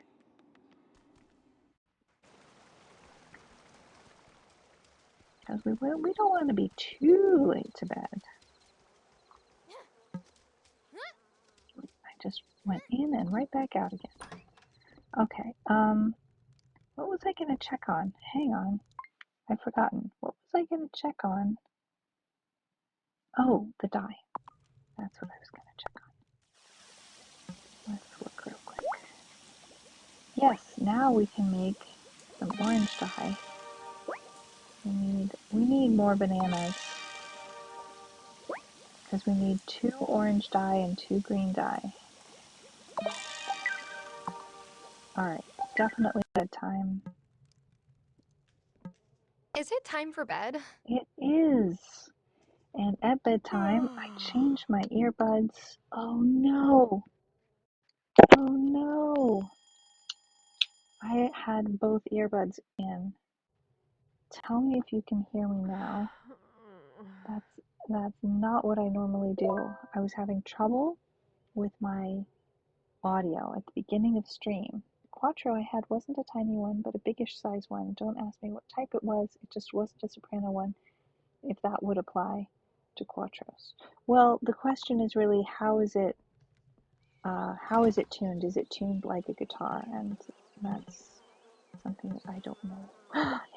Because we don't want to be too late to bed. I just went in and right back out again. Okay, what was I going to check on? Hang on, I've forgotten. What was I going to check on? Oh, the die. That's what I was going to check on. Let's look real quick. Yes, now we can make some orange dye. We need more bananas, because we need 2 orange dye and 2 green dye. Alright, definitely bedtime. Is it time for bed? It is! And at bedtime, I changed my earbuds. Oh no! Oh no! I had both earbuds in. Tell me if you can hear me now. That's not what I normally do. I was having trouble with my audio at the beginning of stream. The Quattro I had wasn't a tiny one, but a biggish size one. Don't ask me what type it was. It just wasn't a soprano one, if that would apply to Quattros. Well, the question is really, how is it tuned? Is it tuned like a guitar? And that's something that I don't know.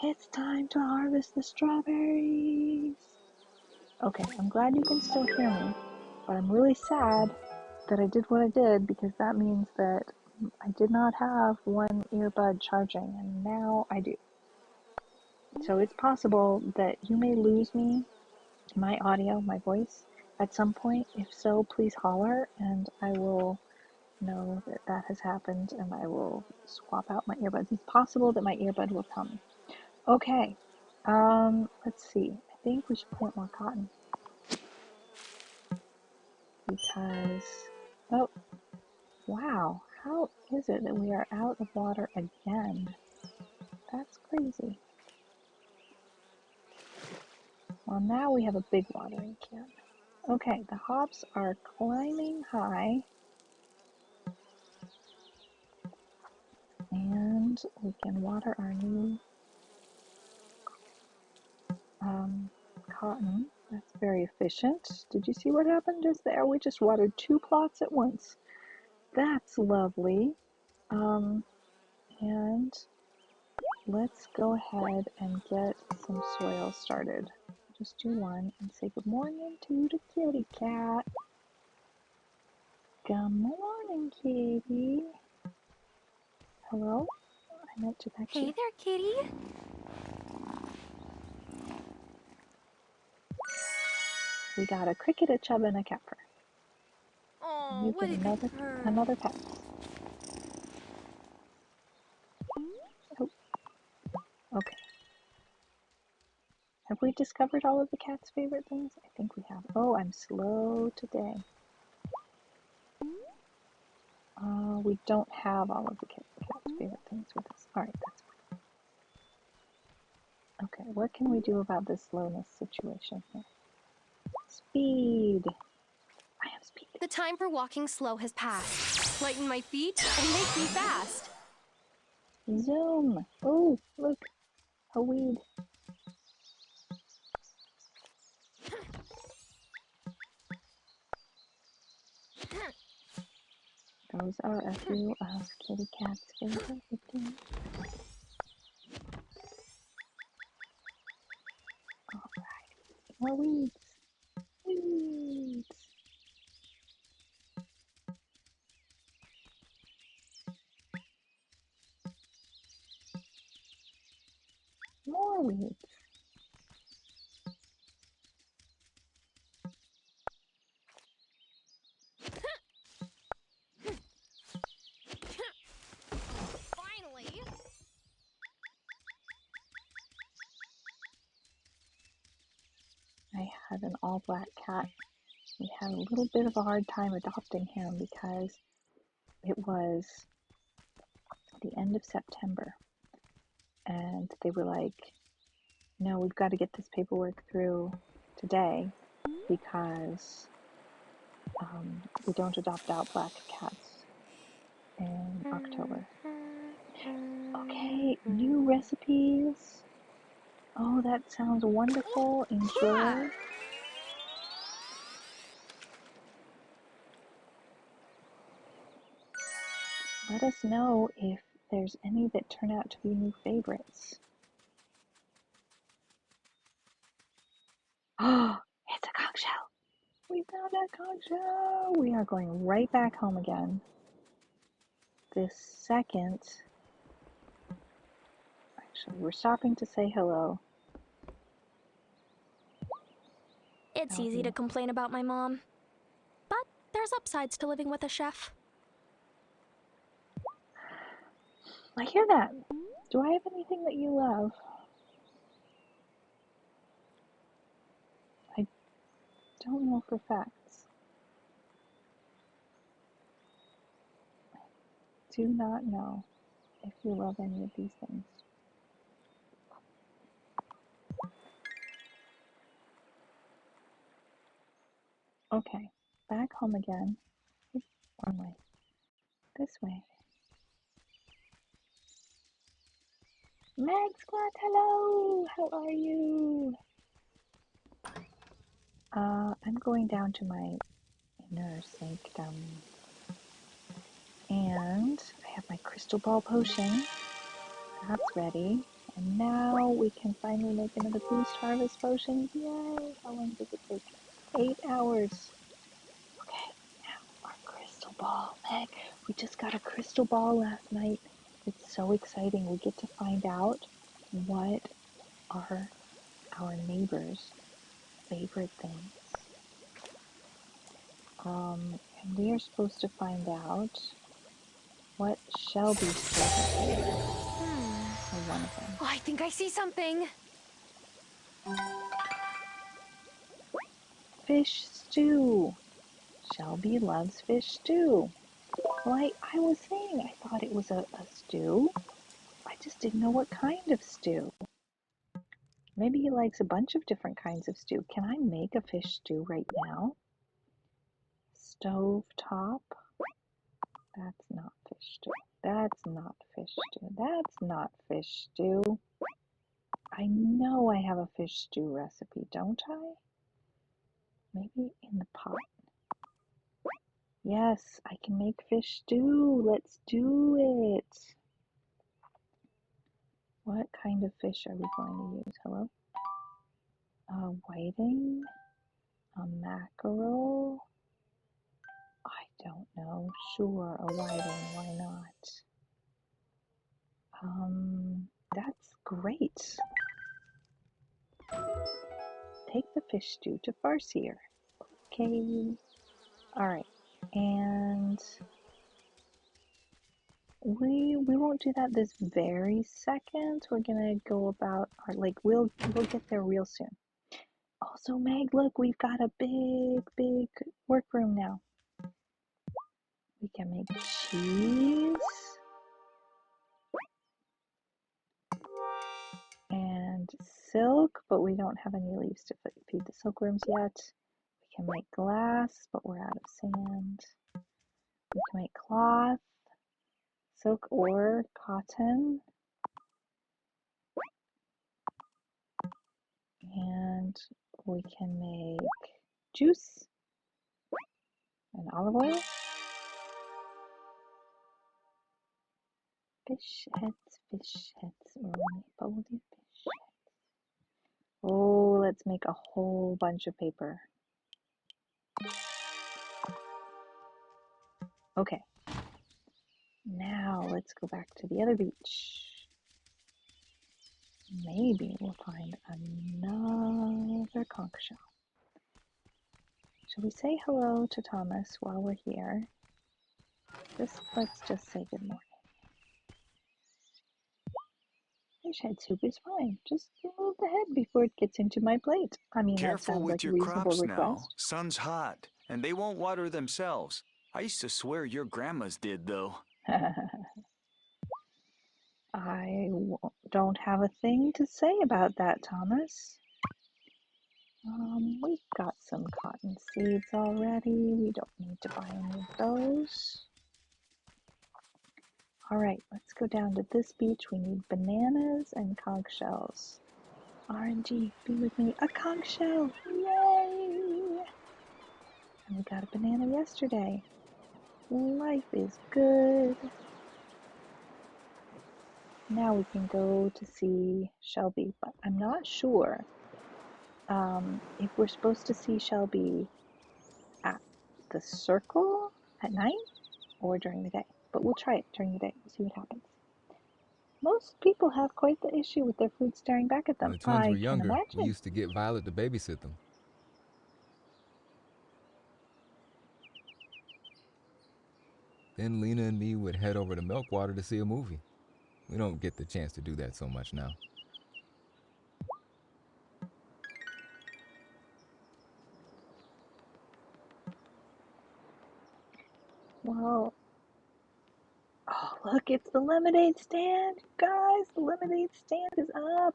It's time to harvest the strawberries. Okay, I'm glad you can still hear me. But I'm really sad that I did what I did, because that means that I did not have one earbud charging, and now I do. So it's possible that you may lose me, my audio, my voice, at some point. If so, please holler, and I will know that that has happened, and I will swap out my earbuds. It's possible that my earbud will tell me. Okay, let's see. I think we should plant more cotton. Because, oh, wow, how is it that we are out of water again? That's crazy. Well, now we have a big watering can. Okay, the hops are climbing high. And we can water our new cotton. That's very efficient. Did you see what happened just there? We just watered 2 plots at once. That's lovely. And let's go ahead and get some soil started. Just do one and say good morning to the kitty cat. Good morning, kitty. Hello? I meant to pet you. Hey there, kitty. We got a cricket, a chub, and a catfur. Oh, You what get a good fur. another pet. Oh, okay. Have we discovered all of the cat's favorite things? I think we have. Oh, I'm slow today. We don't have all of the cat's favorite things with us. Alright, that's fine. Okay, what can we do about this slowness situation here? Speed! I have speed. The time for walking slow has passed. Lighten my feet and make me fast. Zoom! Oh, look! A weed. Those are a few of Kitty Cat's favorite things. Alright, more weeds. Weeds. More weeds. Finally! I had an all-black cat. We had a little bit of a hard time adopting him because it was the end of September. And they were like, no, we've got to get this paperwork through today because we don't adopt out black cats in October. Okay, new recipes. Oh, that sounds wonderful. Enjoy. Let us know if there's any that turn out to be new favorites. Oh, it's a conch shell. We found a conch shell. We are going right back home again. This second, actually, we're stopping to say hello. It's easy to complain about my mom. But there's upsides to living with a chef. I hear that. Do I have anything that you love? I don't know for facts. I do not know if you love any of these things. Okay, back home again. Wrong way. This way. Meg Squad, hello! How are you? I'm going down to my inner sanctum. And I have my crystal ball potion. That's ready. And now we can finally make another boost harvest potion. Yay! How long does it take? 8 hours. ball, Meg. We just got a crystal ball last night. It's so exciting. We get to find out what are our neighbors' favorite things. And we are supposed to find out what Shelby's favorite thing is. Or one of them. Oh, I think I see something. Fish stew. Shelby loves fish stew. Well, I was saying I thought it was a stew. I just didn't know what kind of stew. Maybe he likes a bunch of different kinds of stew. Can I make a fish stew right now? Stove top. That's not fish stew. That's not fish stew. That's not fish stew. I know I have a fish stew recipe, don't I? Maybe in the pot. Yes, I can make fish stew. Let's do it. What kind of fish are we going to use? Hello? A whiting? A mackerel? I don't know. Sure, a whiting. Why not? That's great. Take the fish stew to farcier. Okay. Alright. And we won't do that this very second. We're gonna go about our we'll get there real soon. Also, Meg, look, we've got a big workroom now. We can make cheese and silk, but we don't have any leaves to feed the silkworms yet. We can make glass, but we're out of sand. We can make cloth, silk or cotton. And we can make juice and olive oil. Fish heads, roly-poly fish heads. Oh, let's make a whole bunch of paper. Okay. Now let's go back to the other beach. Maybe we'll find another conch shell. Shall we say hello to Thomas while we're here? Let's just say good morning. Fish head soup is fine. Just remove the head before it gets into my plate. I mean, that Careful sounds with like a your reasonable crops now. request. Sun's hot, and they won't water themselves. I used to swear your grandmas did, though. I don't have a thing to say about that, Thomas. We've got some cotton seeds already. We don't need to buy any of those. Alright, let's go down to this beach. We need bananas and conch shells. RNG, be with me. A conch shell! Yay! And we got a banana yesterday. Life is good. Now we can go to see Shelby, but I'm not sure if we're supposed to see Shelby at the circle at night or during the day. But we'll try it during the day. We'll see what happens. Most people have quite the issue with their food staring back at When them. the twins were I can younger, we imagine. used to get Violet to babysit them. Then Lena and me would head over to Milkwater to see a movie. We don't get the chance to do that so much now. Well, oh, look, it's the lemonade stand. Guys, the lemonade stand is up.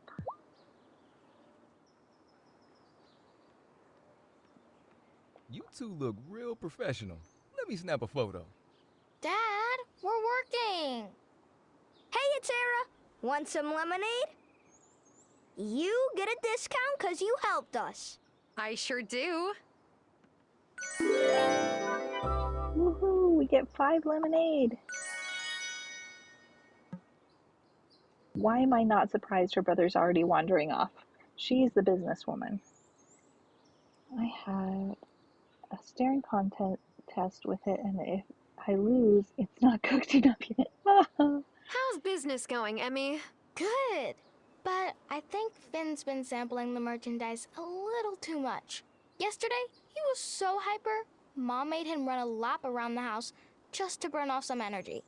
You two look real professional. Let me snap a photo. Dad, we're working. Hey, it's Sarah. Want some lemonade? You get a discount because you helped us. I sure do. Woohoo, we get 5 lemonade. Why am I not surprised her brother's already wandering off? She's the businesswoman. I had a staring contest with it, and if I lose, it's not cooked enough yet. How's business going, Emmy? Good. But I think Finn's been sampling the merchandise a little too much. Yesterday, he was so hyper, Mom made him run a lap around the house just to burn off some energy.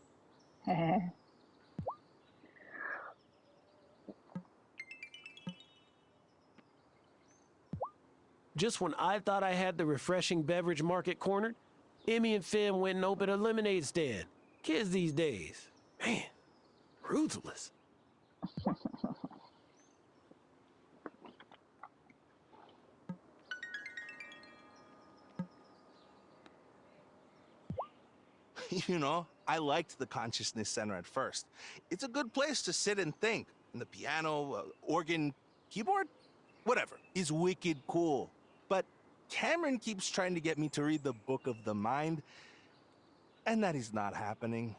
Just when I thought I had the refreshing beverage market cornered, Emmy and Finn went and opened a lemonade stand. Kids these days, man, ruthless. You know, I liked the Consciousness Center at first. It's a good place to sit and think. And the piano, organ, keyboard, whatever, is wicked cool. But Cameron keeps trying to get me to read the Book of the Mind, and that is not happening.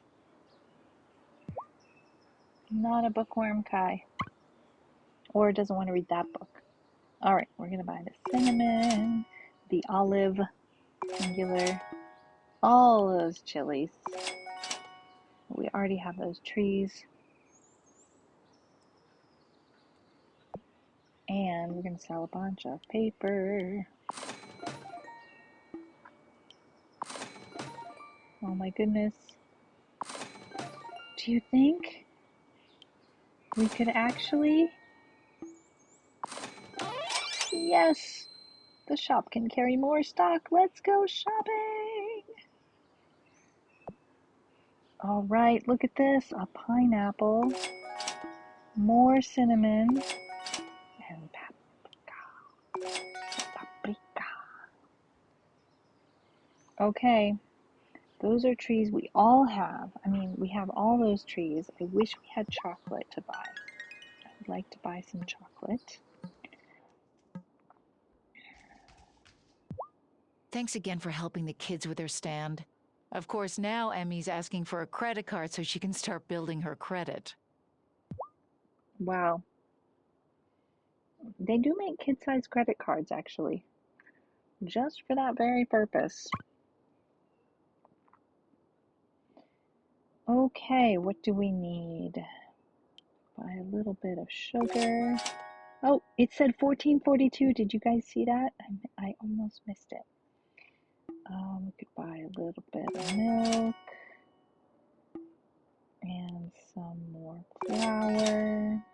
Not a bookworm, Kai. Or doesn't want to read that book. Alright, we're gonna buy the cinnamon, the olive, singular, all those chilies. We already have those trees. And we're gonna sell a bunch of paper. Oh my goodness. Do you think we could actually... Yes! The shop can carry more stock. Let's go shopping! Alright, look at this. A pineapple, more cinnamon, and paprika. Okay, those are trees we all have. I mean, we have all those trees. I wish we had chocolate to buy. I would like to buy some chocolate. Thanks again for helping the kids with their stand. Of course, now Emmy's asking for a credit card so she can start building her credit. Wow. They do make kid-sized credit cards, actually. Just for that very purpose. Okay, what do we need? Buy a little bit of sugar. Oh, it said 1442. Did you guys see that? I almost missed it. We could buy a little bit of milk. And some more flour.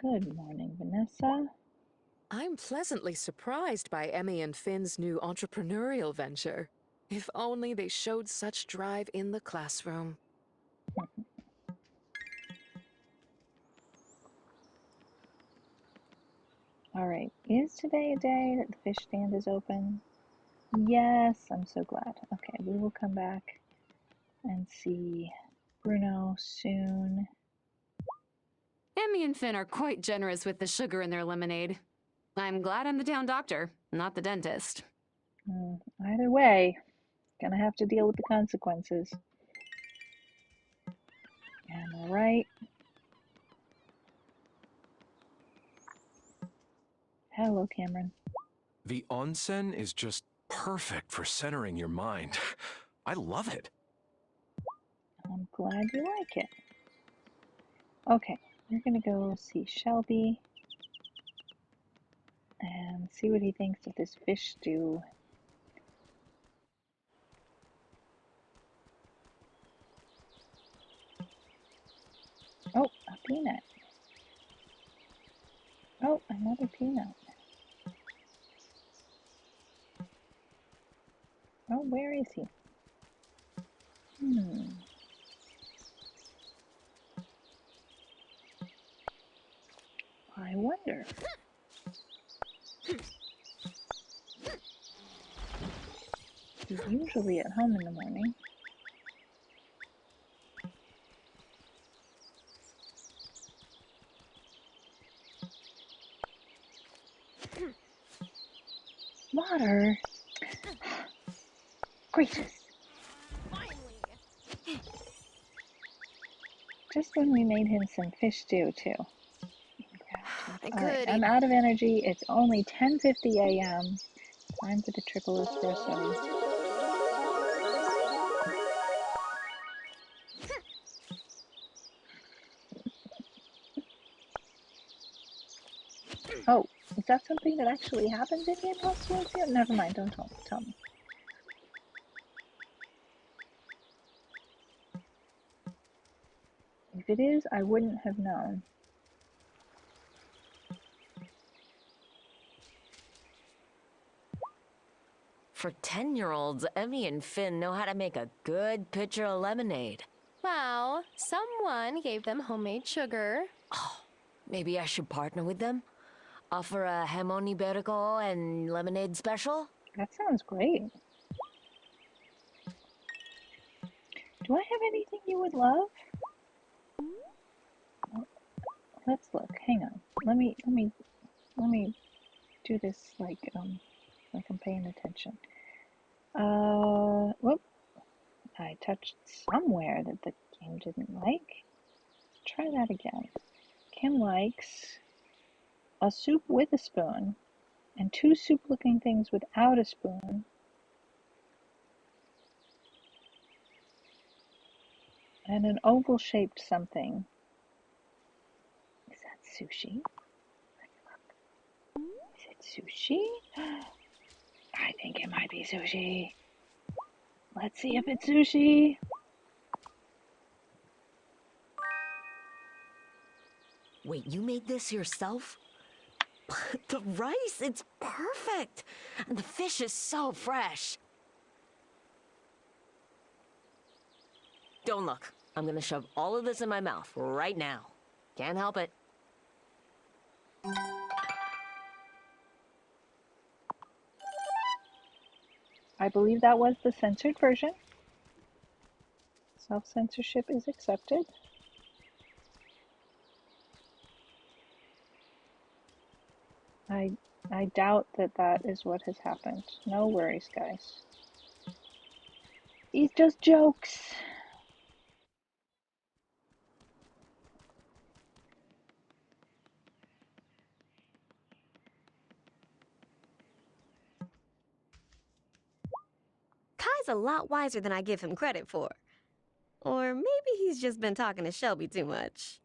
Good morning, Vanessa. I'm pleasantly surprised by Emmy and Finn's new entrepreneurial venture. If only they showed such drive in the classroom. Alright, is today a day that the fish stand is open? Yes, I'm so glad. Okay, we will come back and see Bruno soon. Emmy and Finn are quite generous with the sugar in their lemonade. I'm glad I'm the town doctor, not the dentist. Either way, gonna have to deal with the consequences. Am I right? Hello, Cameron. The onsen is just perfect for centering your mind. I love it. I'm glad you like it. Okay, we're gonna go see Shelby and see what he thinks of this fish stew. Oh, a peanut. Oh, another peanut. Oh, where is he? I wonder. He's usually at home in the morning. Water? Gracious. Just when we made him some fish stew, too. Alright, I'm out of energy. It's only 10:50 a.m. Time for the triple espresso. Oh, is that something that actually happens in Game House Silencio? Never mind, don't tell me. If it is, I wouldn't have known. For 10-year-olds, Emmy and Finn know how to make a good pitcher of lemonade. Well, someone gave them homemade sugar. Oh, maybe I should partner with them? Offer a jamon iberico and lemonade special? That sounds great. Do I have anything you would love? Let's look. Hang on. Let me do this like I'm paying attention. Whoop. I touched somewhere that the game didn't like. Try that again. Kim likes a soup with a spoon and two soup-looking things without a spoon. And an oval-shaped something. Is that sushi? Is it sushi? I think it might be sushi. Let's see if it's sushi. Wait, you made this yourself? The rice, it's perfect. And the fish is so fresh. Don't look. I'm gonna shove all of this in my mouth right now. Can't help it. I believe that was the censored version. Self-censorship is accepted. I doubt that is what has happened. No worries, guys. These just jokes. Kai's a lot wiser than I give him credit for. Or maybe he's just been talking to Shelby too much.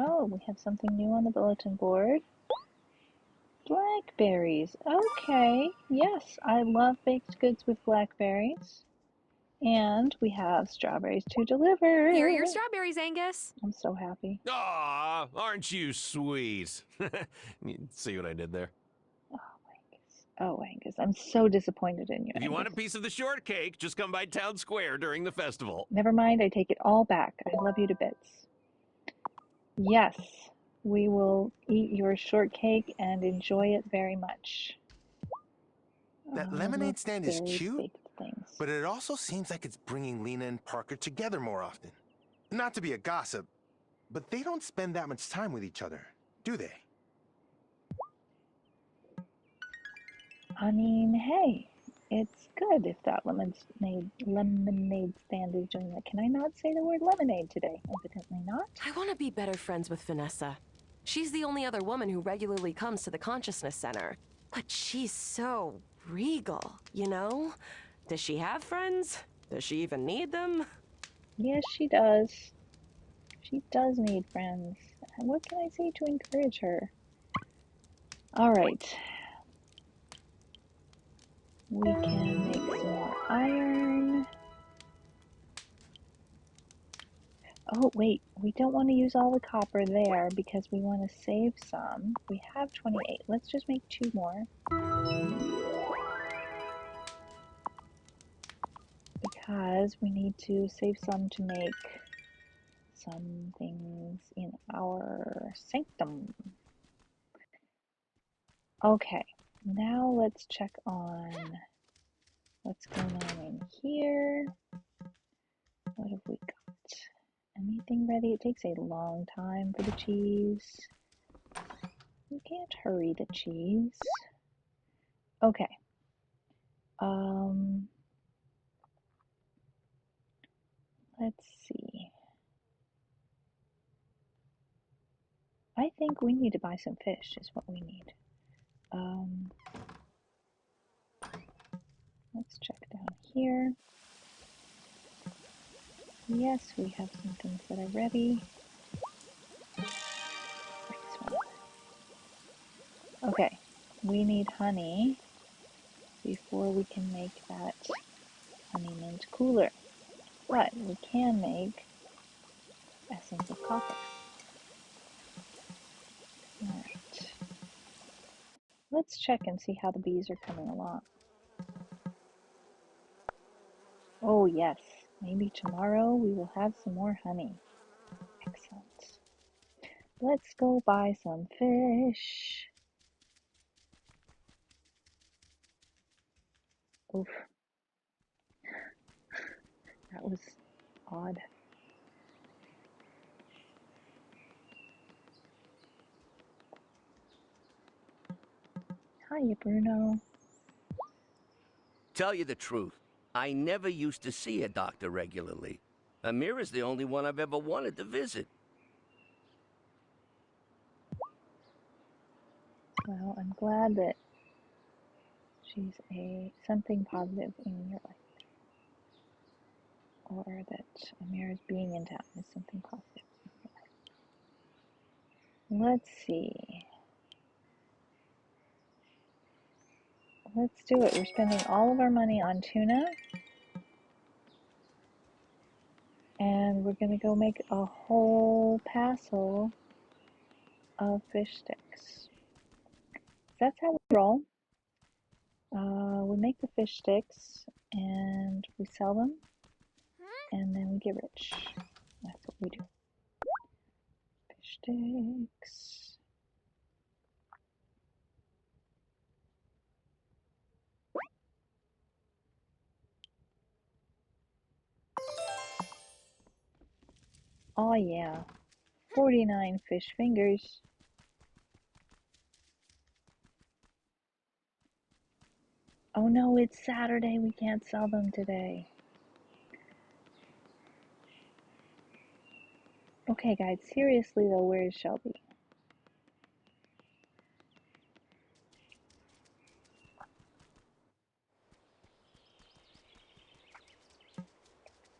Oh, we have something new on the bulletin board. Blackberries. Okay. Yes, I love baked goods with blackberries. And we have strawberries to deliver. Here are your strawberries, Angus. I'm so happy. Aw, aren't you sweet? See what I did there? Oh, Angus, I'm so disappointed in you, If you want a Angus. piece of the shortcake, just come by Town Square during the festival. Never mind, I take it all back. I love you to bits. Yes, we will eat your shortcake and enjoy it very much. That lemonade stand is cute, but it also seems like it's bringing Lena and Parker together more often. Not to be a gossip, but they don't spend that much time with each other, do they? I mean, hey, it's good if that lemonade stand is doing that. Can I not say the word lemonade today? Evidently not. I want to be better friends with Vanessa. She's the only other woman who regularly comes to the Consciousness Center. But she's so regal, you know? Does she have friends? Does she even need them? Yes, she does. She does need friends. What can I say to encourage her? All right. We can make some more iron. Oh, wait, we don't want to use all the copper there because we want to save some. We have 28. Let's just make 2 more. Because we need to save some to make some things in our sanctum. Okay, now let's check on what's going on in here. What have we got? Anything ready? It takes a long time for the cheese. We can't hurry the cheese. Okay. Let's see. I think we need to buy some fish is what we need. Let's check down here. Yes, we have some things that are ready. Okay, we need honey before we can make that honey mint cooler. But we can make essence of copper. Alright. Let's check and see how the bees are coming along. Oh yes, maybe tomorrow we will have some more honey. Excellent. Let's go buy some fish. Oof. That was odd. Hiya, Bruno. Tell you the truth, I never used to see a doctor regularly. Amira's the only one I've ever wanted to visit. Well, I'm glad that she's something positive in your life. Or that Amira's being in town is something positive in your life. Let's see. Let's do it. We're spending all of our money on tuna. And we're going to go make a whole passel of fish sticks. That's how we roll. We make the fish sticks and we sell them and then we get rich. That's what we do. Fish sticks. Oh yeah, 49 fish fingers. Oh no, it's Saturday. We can't sell them today. Okay, guys, seriously though, where is Shelby?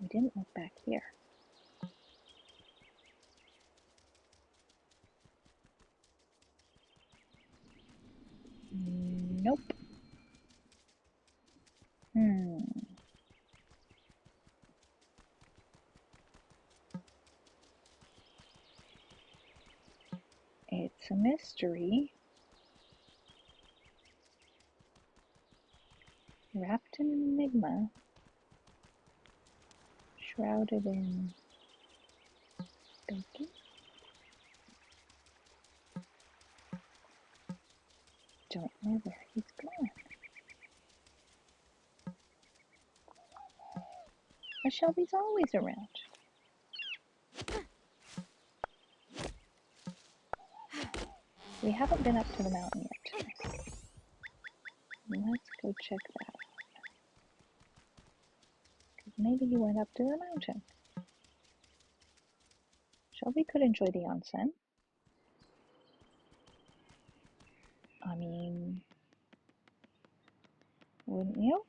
We didn't look back here. Nope. It's a mystery. Wrapped in enigma. Shrouded in bacon. Don't know where he's gone. But Shelby's always around. We haven't been up to the mountain yet. Let's go check that out. Maybe he went up to the mountain. Shelby could enjoy the onsen. I mean, wouldn't you?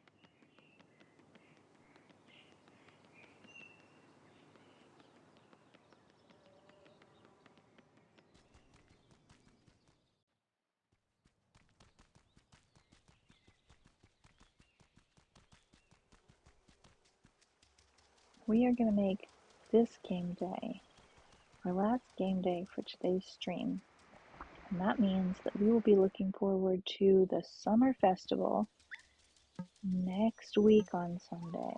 We are going to make this game day our last game day for today's stream. And that means that we will be looking forward to the summer festival next week on Sunday.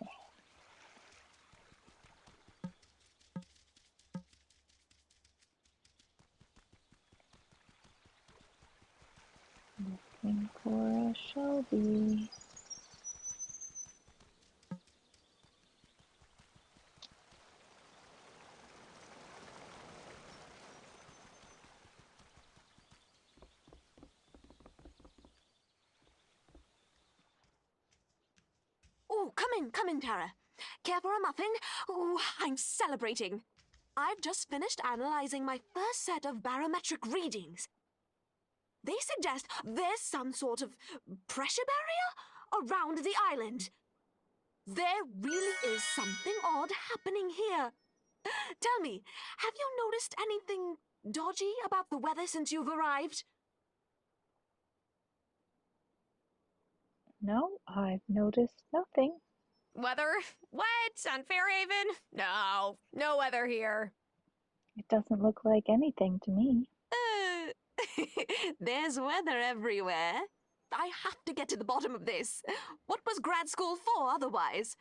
Looking for a Shelby. Oh, come in, Tara. Care for a muffin? Oh, I'm celebrating. I've just finished analyzing my first set of barometric readings. They suggest there's some sort of pressure barrier around the island. There really is something odd happening here. Tell me, have you noticed anything dodgy about the weather since you've arrived? No, I've noticed nothing. Weather? What? On Fairhaven? No, no weather here. It doesn't look like anything to me. There's weather everywhere. I have to get to the bottom of this. What was grad school for otherwise?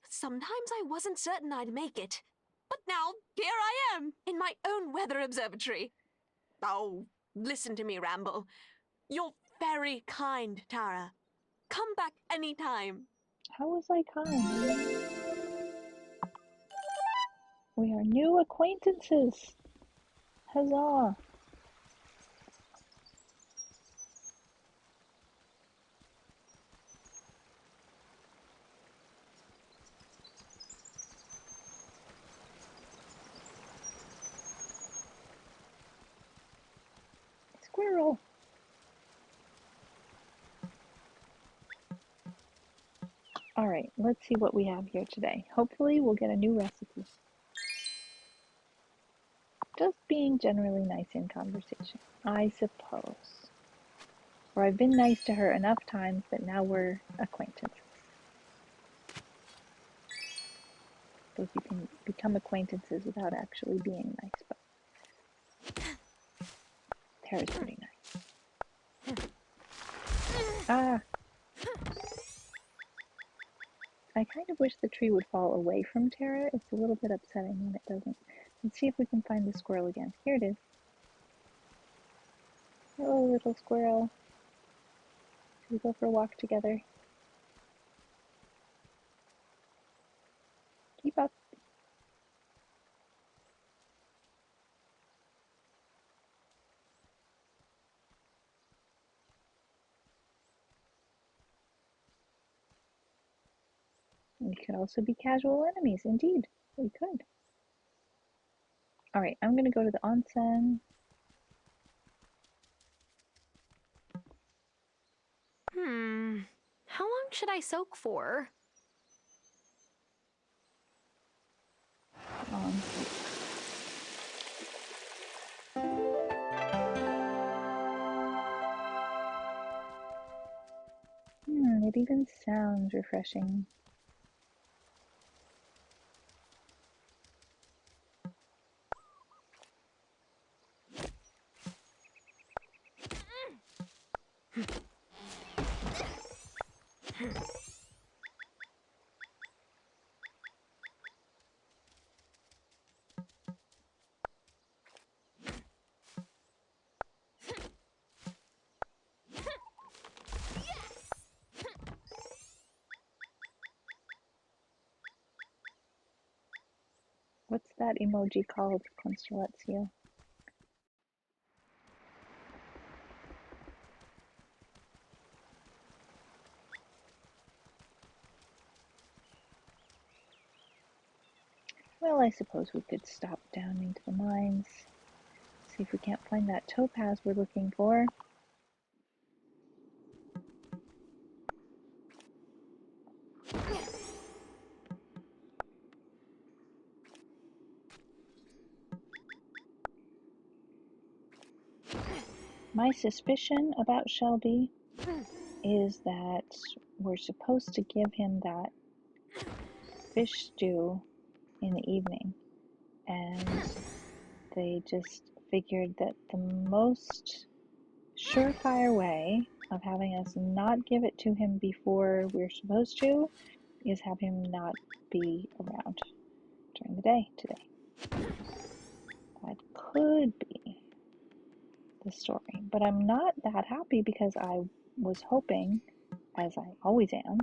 Sometimes I wasn't certain I'd make it. But now, here I am, in my own weather observatory. Oh, listen to me ramble. You're very kind, Tara. Come back anytime. How was I kind? We are new acquaintances. Huzzah! Squirrel! Alright, let's see what we have here today. Hopefully we'll get a new recipe. Just being generally nice in conversation, I suppose. Or I've been nice to her enough times that now we're acquaintances. I suppose you can become acquaintances without actually being nice, but Tara's pretty nice. Ah! I kind of wish the tree would fall away from Tara. It's a little bit upsetting when it doesn't. Let's see if we can find the squirrel again. Here it is. Hello, little squirrel. Should we go for a walk together? Keep up. We could also be casual enemies. Indeed, we could. Alright, I'm gonna go to the onsen. How long should I soak for? It even sounds refreshing. What's that emoji called, Constellatio? Well, I suppose we could stop down into the mines, see if we can't find that topaz we're looking for. My suspicion about Shelby is that we're supposed to give him that fish stew in the evening, and they just figured that the most surefire way of having us not give it to him before we're supposed to is have him not be around during the day today. That could be the story, but I'm not that happy because I was hoping, as I always am,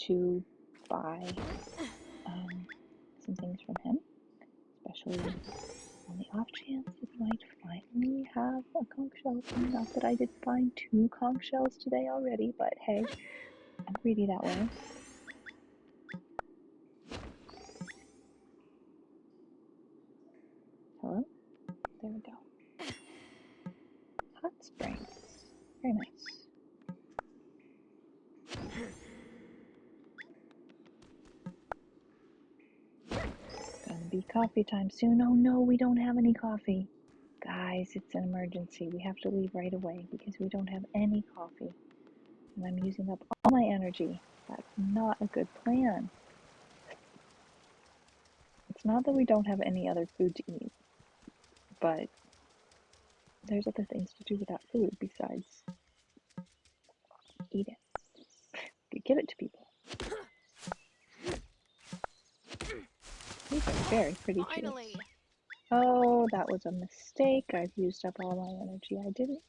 to buy some things from him, especially on the off chance that he might finally have a conch shell. Not that I did find 2 conch shells today already, but hey, I'm greedy that way. Hello? There we go. Hot springs. Very nice. be coffee time soon. Oh no, we don't have any coffee. Guys, it's an emergency. We have to leave right away because we don't have any coffee. And I'm using up all my energy. That's not a good plan. It's not that we don't have any other food to eat, but there's other things to do with that food besides eat it. Give it to people. These are very pretty trees. Oh, that was a mistake. I've used up all my energy. I didn't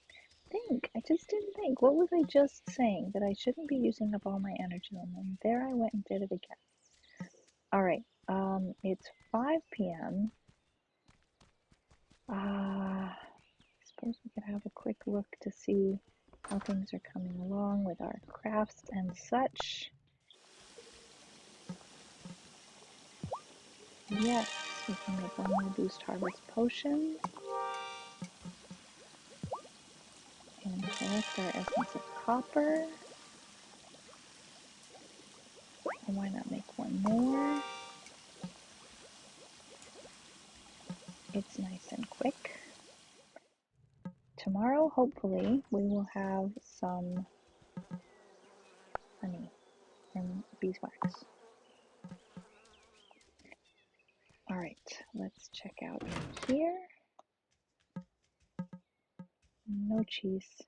think. I just didn't think. What was I just saying? That I shouldn't be using up all my energy, and then there I went and did it again. All right. It's 5 p.m. I suppose we could have a quick look to see how things are coming along with our crafts and such. Yes, we can make one more boost harvest potion. And collect our essence of copper. And why not make one more? It's nice and quick. Tomorrow, hopefully, we will have some honey from beeswax. Alright, let's check out in here. No cheese.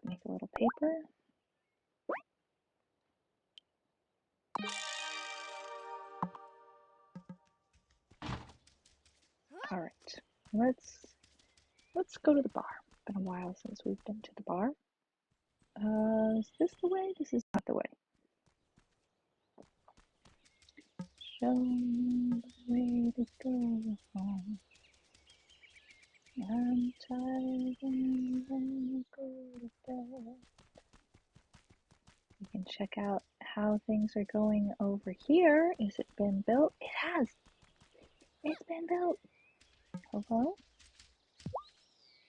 Make a little paper. Alright, let's go to the bar. It's been a while since we've been to the bar. Is this the way? This is not the way. Show me the way to go home. I'm tired and wanna go to bed. You can check out how things are going over here. Is it been built? It has. It's been built. Hello?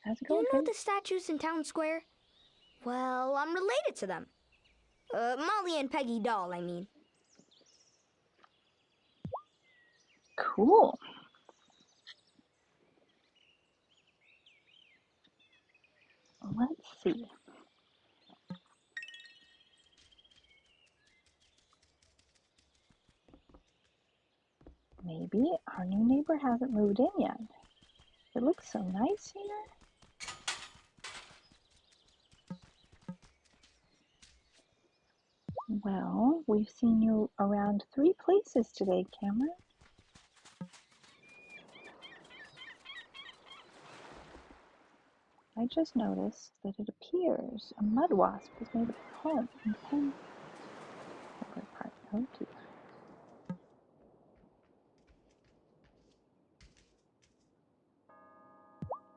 How's it going? You know the statues in Town Square? Well, I'm related to them. Molly and Peggy Doll, I mean. Cool. Let's see. Maybe our new neighbor hasn't moved in yet. It looks so nice here. Well, we've seen you around 3 places today, Cameron. I just noticed that it appears a mud wasp has made a home in the pen holder part. Oh dear.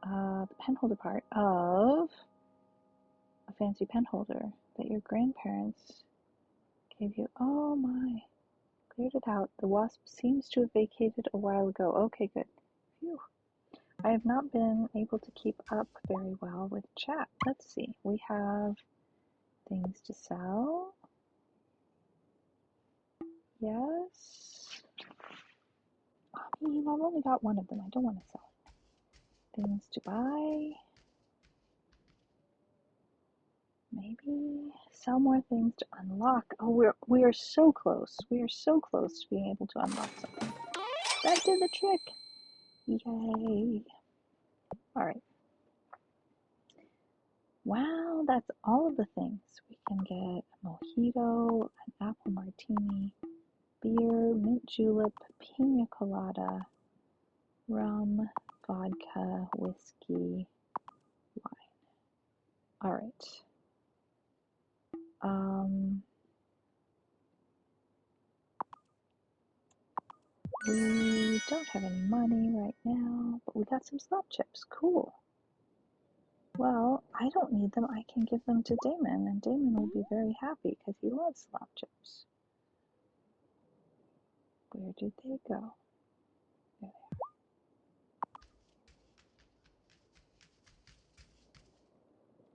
The pen holder part of a fancy pen holder that your grandparents gave you. Oh my. Cleared it out. The wasp seems to have vacated a while ago. Okay, good. Phew. I have not been able to keep up very well with chat. Let's see. We have things to sell. Yes. I've only got one of them. I don't want to sell. Things to buy. Maybe sell more things to unlock. Oh, we are so close. We are so close to being able to unlock something. That did the trick. Yay. All right. Wow, that's all of the things. We can get a mojito, an apple martini, beer, mint julep, pina colada, rum, vodka, whiskey, wine. All right. We don't have any money right now, but we got some slop chips. Cool. Well, I don't need them. I can give them to Damon, and Damon will be very happy because he loves slop chips. Where did they go? There they are.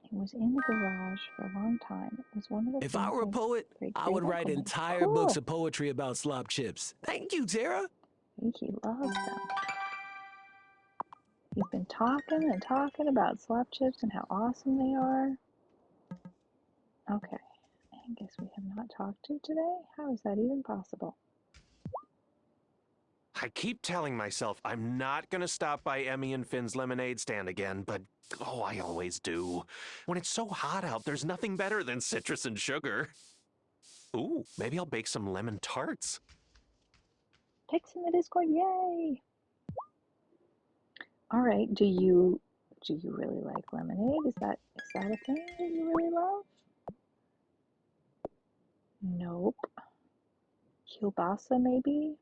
It was in the garage for a long time. It was one of the If things I were a poet, I would write entire books of poetry about slop chips. Thank you, Tara. think he loves them. He's been talking and talking about slop chips and how awesome they are. Okay, Angus we have not talked to today? How is that even possible? I keep telling myself I'm not gonna stop by Emmy and Finn's lemonade stand again, but oh, I always do. When it's so hot out, there's nothing better than citrus and sugar. Ooh, maybe I'll bake some lemon tarts. Text in the Discord, yay! Alright, do you really like lemonade? Is that a thing that you really love? Nope. Kielbasa maybe?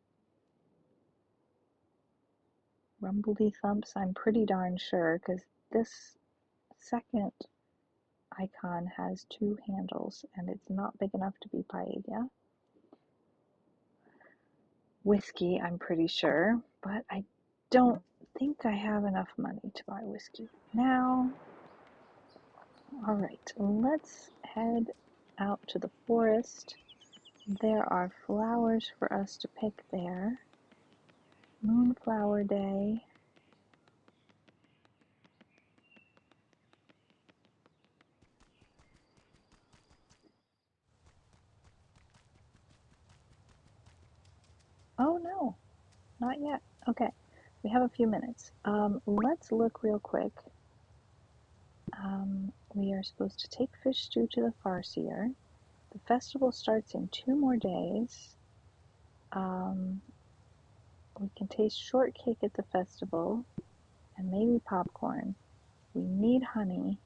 Rumbledy Thumps, I'm pretty darn sure, because this second icon has 2 handles, and it's not big enough to be paella. Whiskey, I'm pretty sure, but I don't think I have enough money to buy whiskey now. Alright, let's head out to the forest. There are flowers for us to pick there. Moonflower Day. Oh no, not yet. Okay, we have a few minutes. Let's look real quick. We are supposed to take fish stew to the farseer. The festival starts in 2 more days. We can taste shortcake at the festival and maybe popcorn. We need honey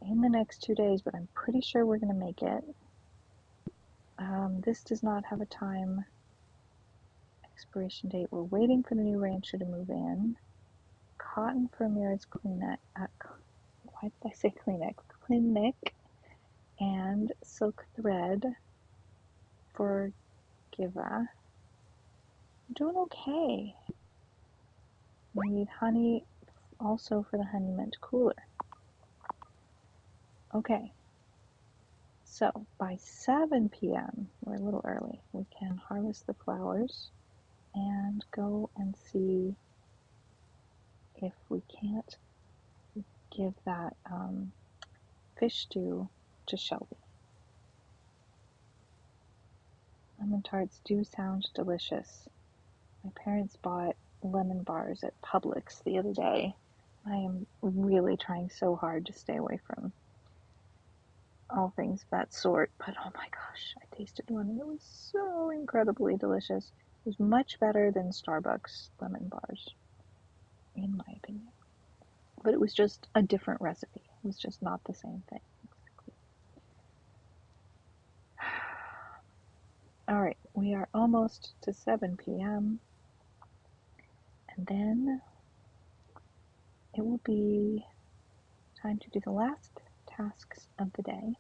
in the next 2 days, but I'm pretty sure we're going to make it. This does not have a time expiration date. We're waiting for the new rancher to move in. Cotton for Mira's Kleenex. Why did I say Kleenex? Kleenex. And silk thread for Giva. I'm doing okay. We need honey also for the honey mint cooler. Okay. So by 7 p.m., we're a little early, we can harvest the flowers and go and see if we can't give that fish stew to Shelby. Lemon tarts do sound delicious. My parents bought lemon bars at Publix the other day. I am really trying so hard to stay away from all things of that sort, but oh my gosh, I tasted one and it was so incredibly delicious. It was much better than Starbucks lemon bars, in my opinion. But it was just a different recipe. It was just not the same thing. Exactly. Alright, we are almost to 7 p.m. And then it will be time to do the last tasks of the day.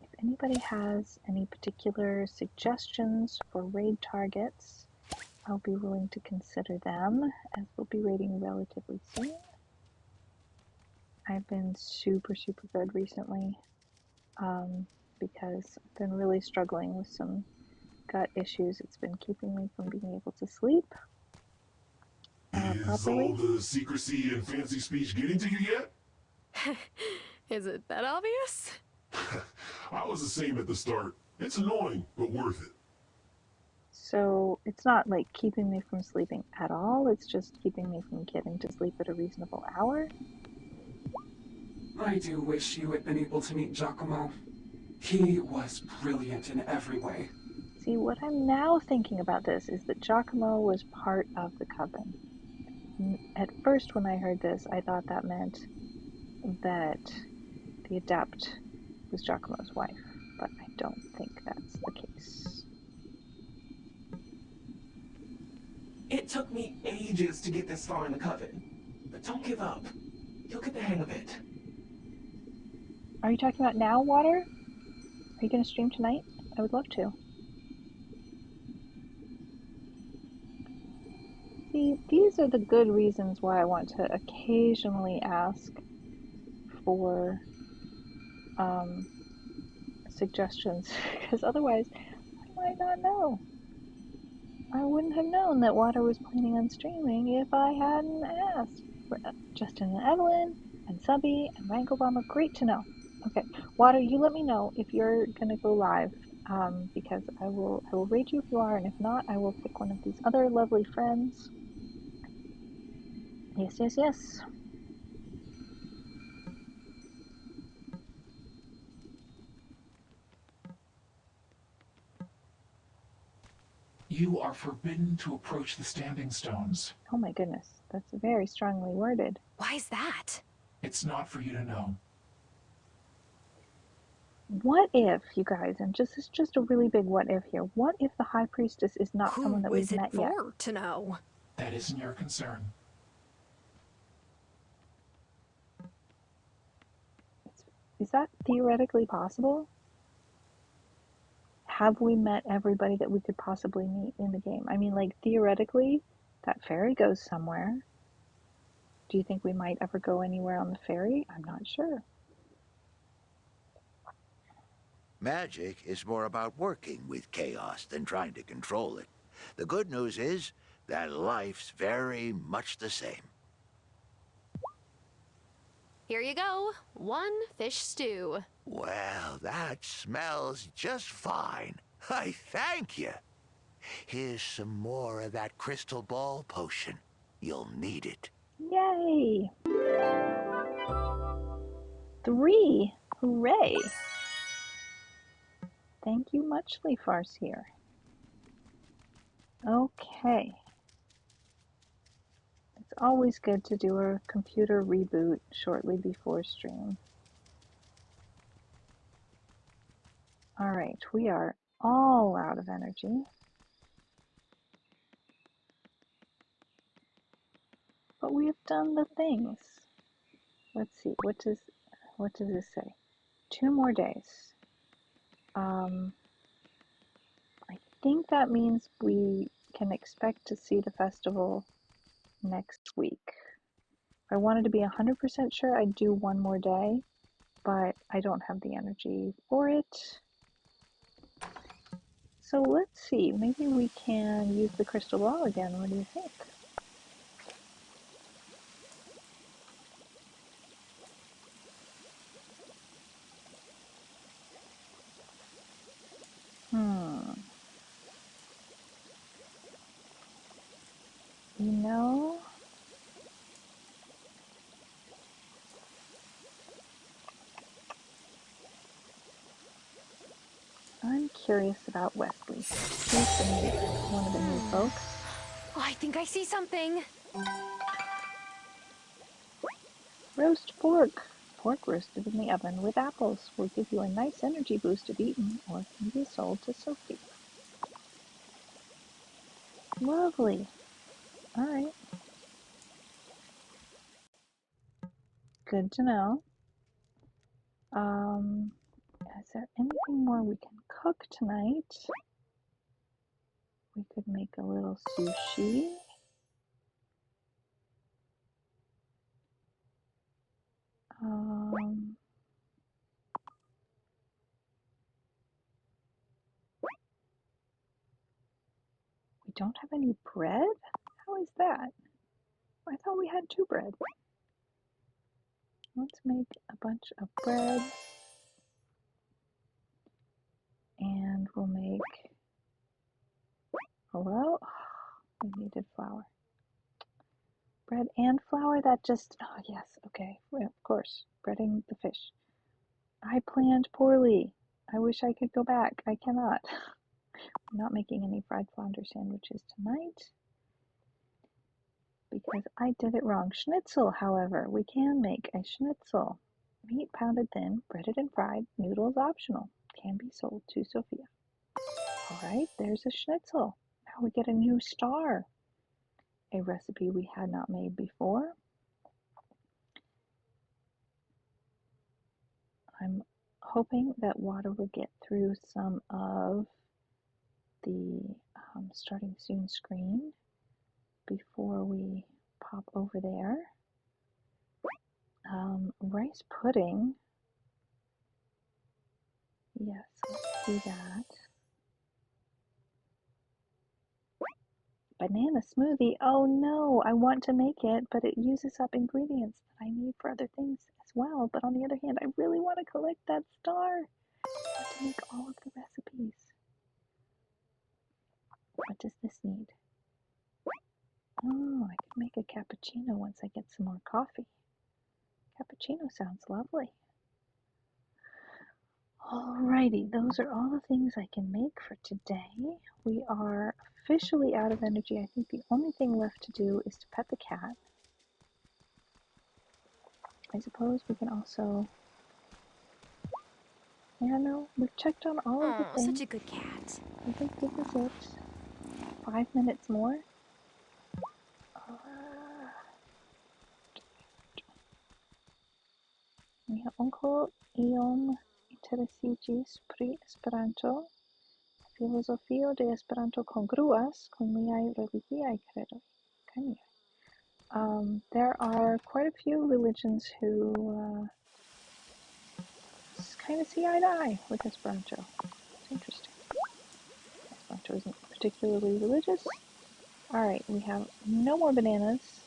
If anybody has any particular suggestions for raid targets, I'll be willing to consider them, as we'll be raiding relatively soon. I've been super good recently, because I've been really struggling with some gut issues. It's been keeping me from being able to sleep properly. Is all the secrecy and fancy speech getting to you yet? Is it that obvious? I was the same at the start. It's annoying, but worth it. So it's not like keeping me from sleeping at all, it's just keeping me from getting to sleep at a reasonable hour. I do wish you had been able to meet Giacomo. He was brilliant in every way. See, what I'm now thinking about this is that Giacomo was part of the coven. At first, when I heard this, I thought that meant that the adept was Giacomo's wife, but I don't think that's the case. It took me ages to get this far in the coven, but don't give up. You'll get the hang of it. Are you talking about now, Water? Are you going to stream tonight? I would love to. See, these are the good reasons why I want to occasionally ask for suggestions, because otherwise I might not know. I wouldn't have known that Water was planning on streaming if I hadn't asked. Justin and Evelyn and Subby and Rango Bomber, great to know. Okay, Water, you let me know if you're gonna go live, because I will rate you if you are, and if not, I will pick one of these other lovely friends. Yes, yes, yes. You are forbidden to approach the standing stones. Oh my goodness, that's very strongly worded. Why's that? It's not for you to know. What if, you guys, and this is just a really big what if here, what if the High Priestess is not someone that Who we've is it met yet? for to know? That isn't your concern. Is that theoretically possible? Have we met everybody that we could possibly meet in the game? I mean, like, theoretically, that ferry goes somewhere. Do you think we might ever go anywhere on the ferry? I'm not sure. Magic is more about working with chaos than trying to control it. The good news is that life's very much the same. Here you go. 1 fish stew. Well, that smells just fine. I thank you. Here's some more of that crystal ball potion. You'll need it. Yay! 3! Hooray! Thank you muchly, Farseer. Okay. It's always good to do a computer reboot shortly before stream. Alright, we are all out of energy. But we have done the things. Let's see, what does this say? 2 more days. I think that means we can expect to see the festival next week. If I wanted to be 100% sure, I'd do 1 more day, but I don't have the energy for it. So let's see, maybe we can use the crystal ball again. What do you think? You know, I'm curious about Wesley. She's one of the new folks. Oh, I think I see something. Roast pork. Pork roasted in the oven with apples will give you a nice energy boost if eaten, or can be sold to Sophie. Lovely. All right. Good to know. Is there anything more we can cook tonight? We could make a little sushi. We don't have any bread? How is that? I thought we had 2 bread. Let's make a bunch of bread. And we'll make, hello? We needed flour. Bread and flour, that just, oh yes, okay, of course, breading the fish. I planned poorly. I wish I could go back. I cannot. I'm not making any fried flounder sandwiches tonight because I did it wrong. Schnitzel, however, we can make a schnitzel. Meat pounded thin, breaded and fried, noodles optional. Can be sold to Sophia. Alright, there's a schnitzel. Now we get a new star. A recipe we had not made before. I'm hoping that Water will get through some of the starting soon screen before we pop over there. Rice pudding. Yes, let's do that. Banana smoothie? Oh no, I want to make it, but it uses up ingredients that I need for other things as well. But on the other hand, I really want to collect that star. I want to make all of the recipes. What does this need? Oh, I could make a cappuccino once I get some more coffee. Cappuccino sounds lovely. Alrighty, those are all the things I can make for today. We are officially out of energy. I think the only thing left to do is to pet the cat. I suppose we can also... Yeah, no, we've checked on all of the things. Such a good cat. I think this is it. 5 minutes more. Mia onklo iom interesiĝis pri Esperanto. Filozofio de Esperanto kongruas kun liaj religiaj kredoj kaj miaj. There are quite a few religions who kind of see eye to eye with Esperanto. It's interesting. Esperanto isn't particularly religious. Alright, we have no more bananas.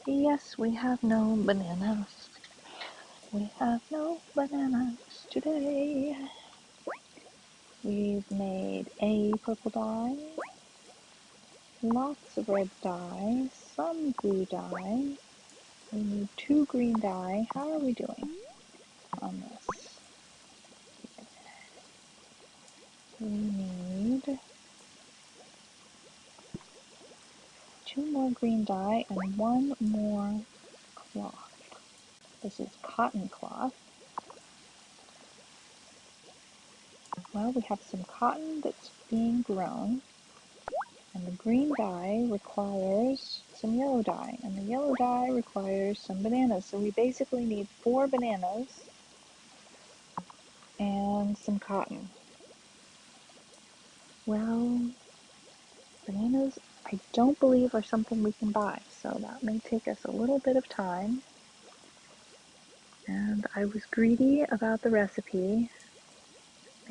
Yes, we have no bananas. We have no bananas today. We've made a purple dye, lots of red dye, some blue dye. We need 2 green dye. How are we doing on this? We need 2 more green dye and 1 more cloth. This is cotton cloth. Well, we have some cotton that's being grown, and the green dye requires some yellow dye, and the yellow dye requires some bananas. So we basically need 4 bananas and some cotton. Well, bananas I don't believe are something we can buy, so that may take us a little bit of time. And I was greedy about the recipe.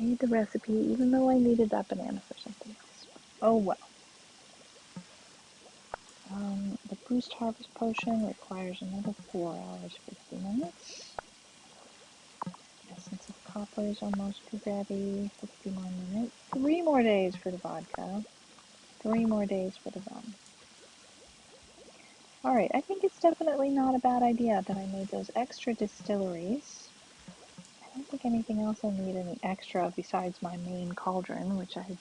Made the recipe even though I needed that banana for something else. Oh well. The boost harvest potion requires another 4 hours 50 minutes. Essence of copper is almost ready. 50 more minutes. 3 more days for the vodka. 3 more days for the rum. Alright, I think it's definitely not a bad idea that I made those extra distilleries. I don't think anything else I need any extra besides my main cauldron, which I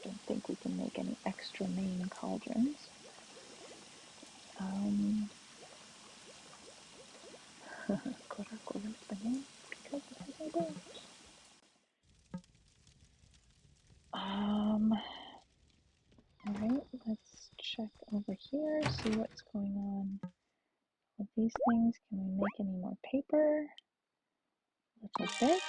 don't think we can make any extra main cauldrons. Coracle banana because it has no bones. Alright, let's check over here, see what's going on with these things. Can we make any more paper? A little bit.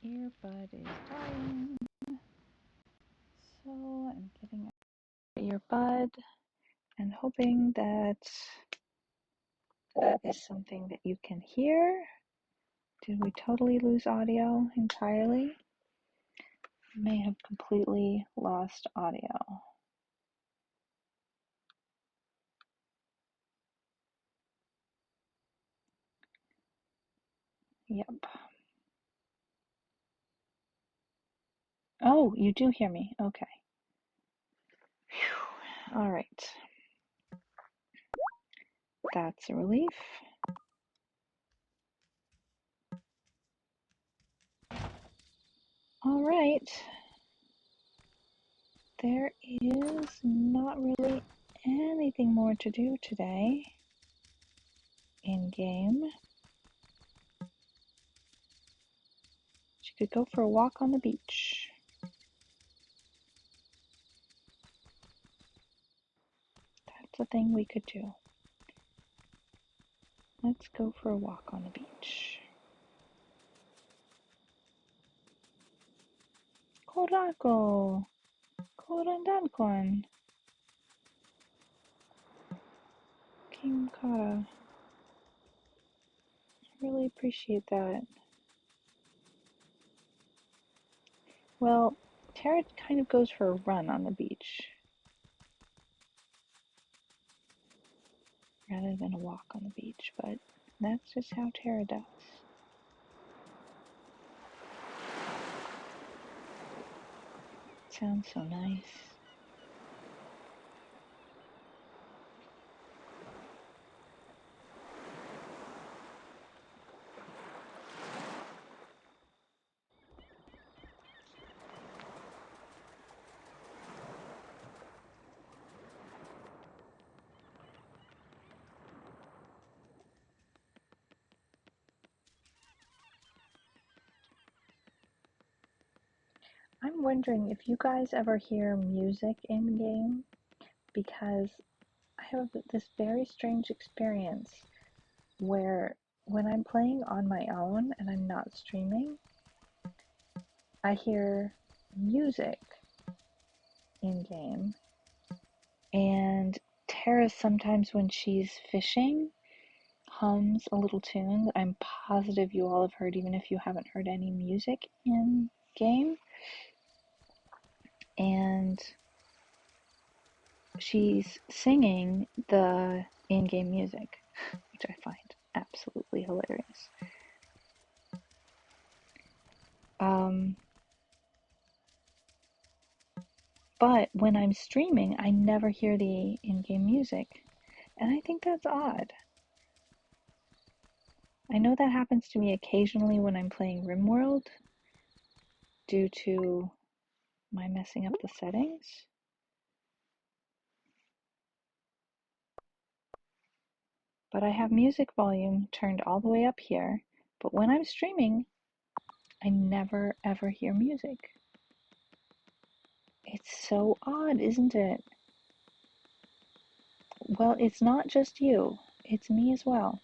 Earbud is dying. So I'm getting an earbud and hoping that that is something that you can hear. Did we totally lose audio entirely? May have completely lost audio. Yep. Oh, you do hear me. Okay. Whew. All right. That's a relief. All right. There is not really anything more to do today in game. She could go for a walk on the beach. That's a thing we could do. Let's go for a walk on the beach. Korako! Korandankon! Kim Kara. I really appreciate that. Well, Tara kind of goes for a run on the beach rather than a walk on the beach, but that's just how Tara does. Sounds so nice. I'm wondering if you guys ever hear music in game, because I have this very strange experience where when I'm playing on my own and I'm not streaming, I hear music in game. And Tara sometimes when she's fishing hums a little tune that I'm positive you all have heard, even if you haven't heard any music in game. And she's singing the in-game music, which I find absolutely hilarious. But when I'm streaming, I never hear the in-game music, and I think that's odd. I know that happens to me occasionally when I'm playing RimWorld due to my messing up the settings. But I have music volume turned all the way up here, but when I'm streaming, I never ever hear music. It's so odd, isn't it? Well, it's not just you, it's me as well.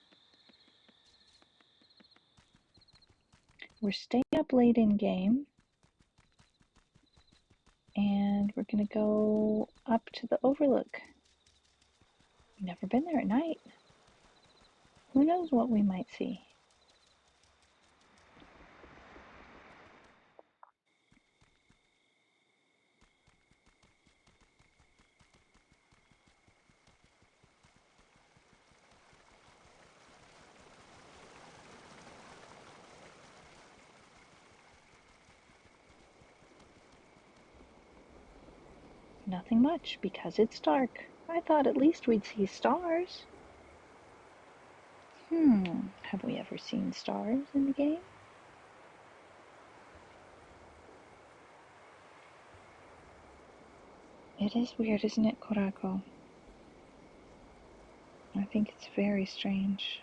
We're staying up late in game, and we're gonna go up to the overlook. Never been there at night. Who knows what we might see? Nothing much, because it's dark. I thought at least we'd see stars. Have we ever seen stars in the game? It is weird, isn't it, Korako? I think it's very strange.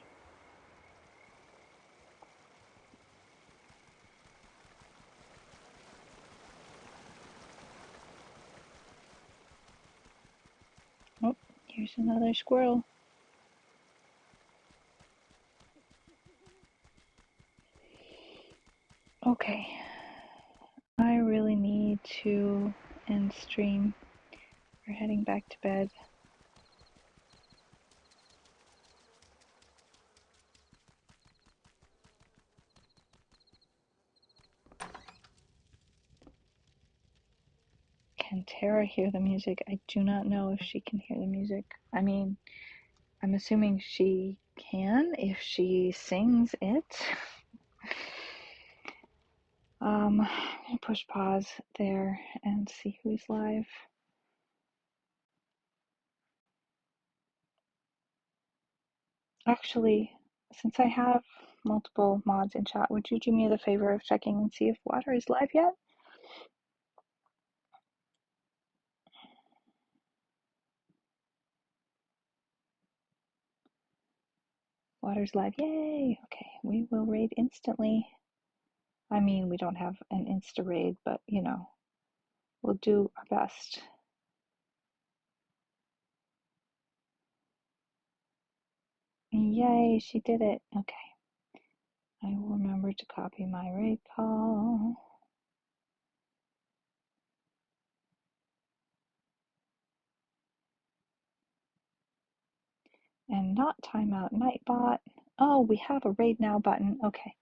Oh, here's another squirrel. Okay. I really need to end stream. We're heading back to bed. Can Tara hear the music? I do not know if she can hear the music. I mean, I'm assuming she can if she sings it. I'm gonna push pause there and see who's live. Actually, since I have multiple mods in chat, would you do me the favor of checking and see if Water is live yet? Water's live, yay! Okay, we will raid instantly. I mean, we don't have an insta raid, but you know, we'll do our best. Yay, she did it. Okay. I will remember to copy my raid call. And not timeout Nightbot. Oh, we have a raid now button. Okay.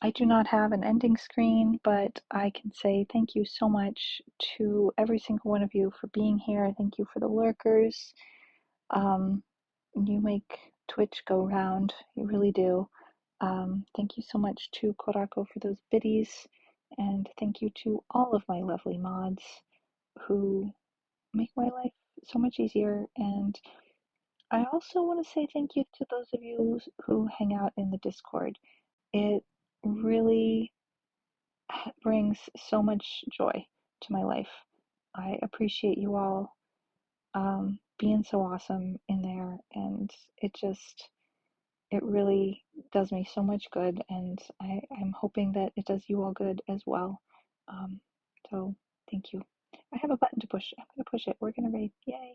I do not have an ending screen, but I can say thank you so much to every single one of you for being here. Thank you for the lurkers. You make Twitch go round. You really do. Thank you so much to Korako for those biddies, and thank you to all of my lovely mods who make my life so much easier. And I also want to say thank you to those of you who hang out in the Discord. It really brings so much joy to my life. I appreciate you all being so awesome in there, and it really does me so much good, and I'm hoping that it does you all good as well. So thank you. I have a button to push. I'm gonna push it. We're gonna raid. Yay!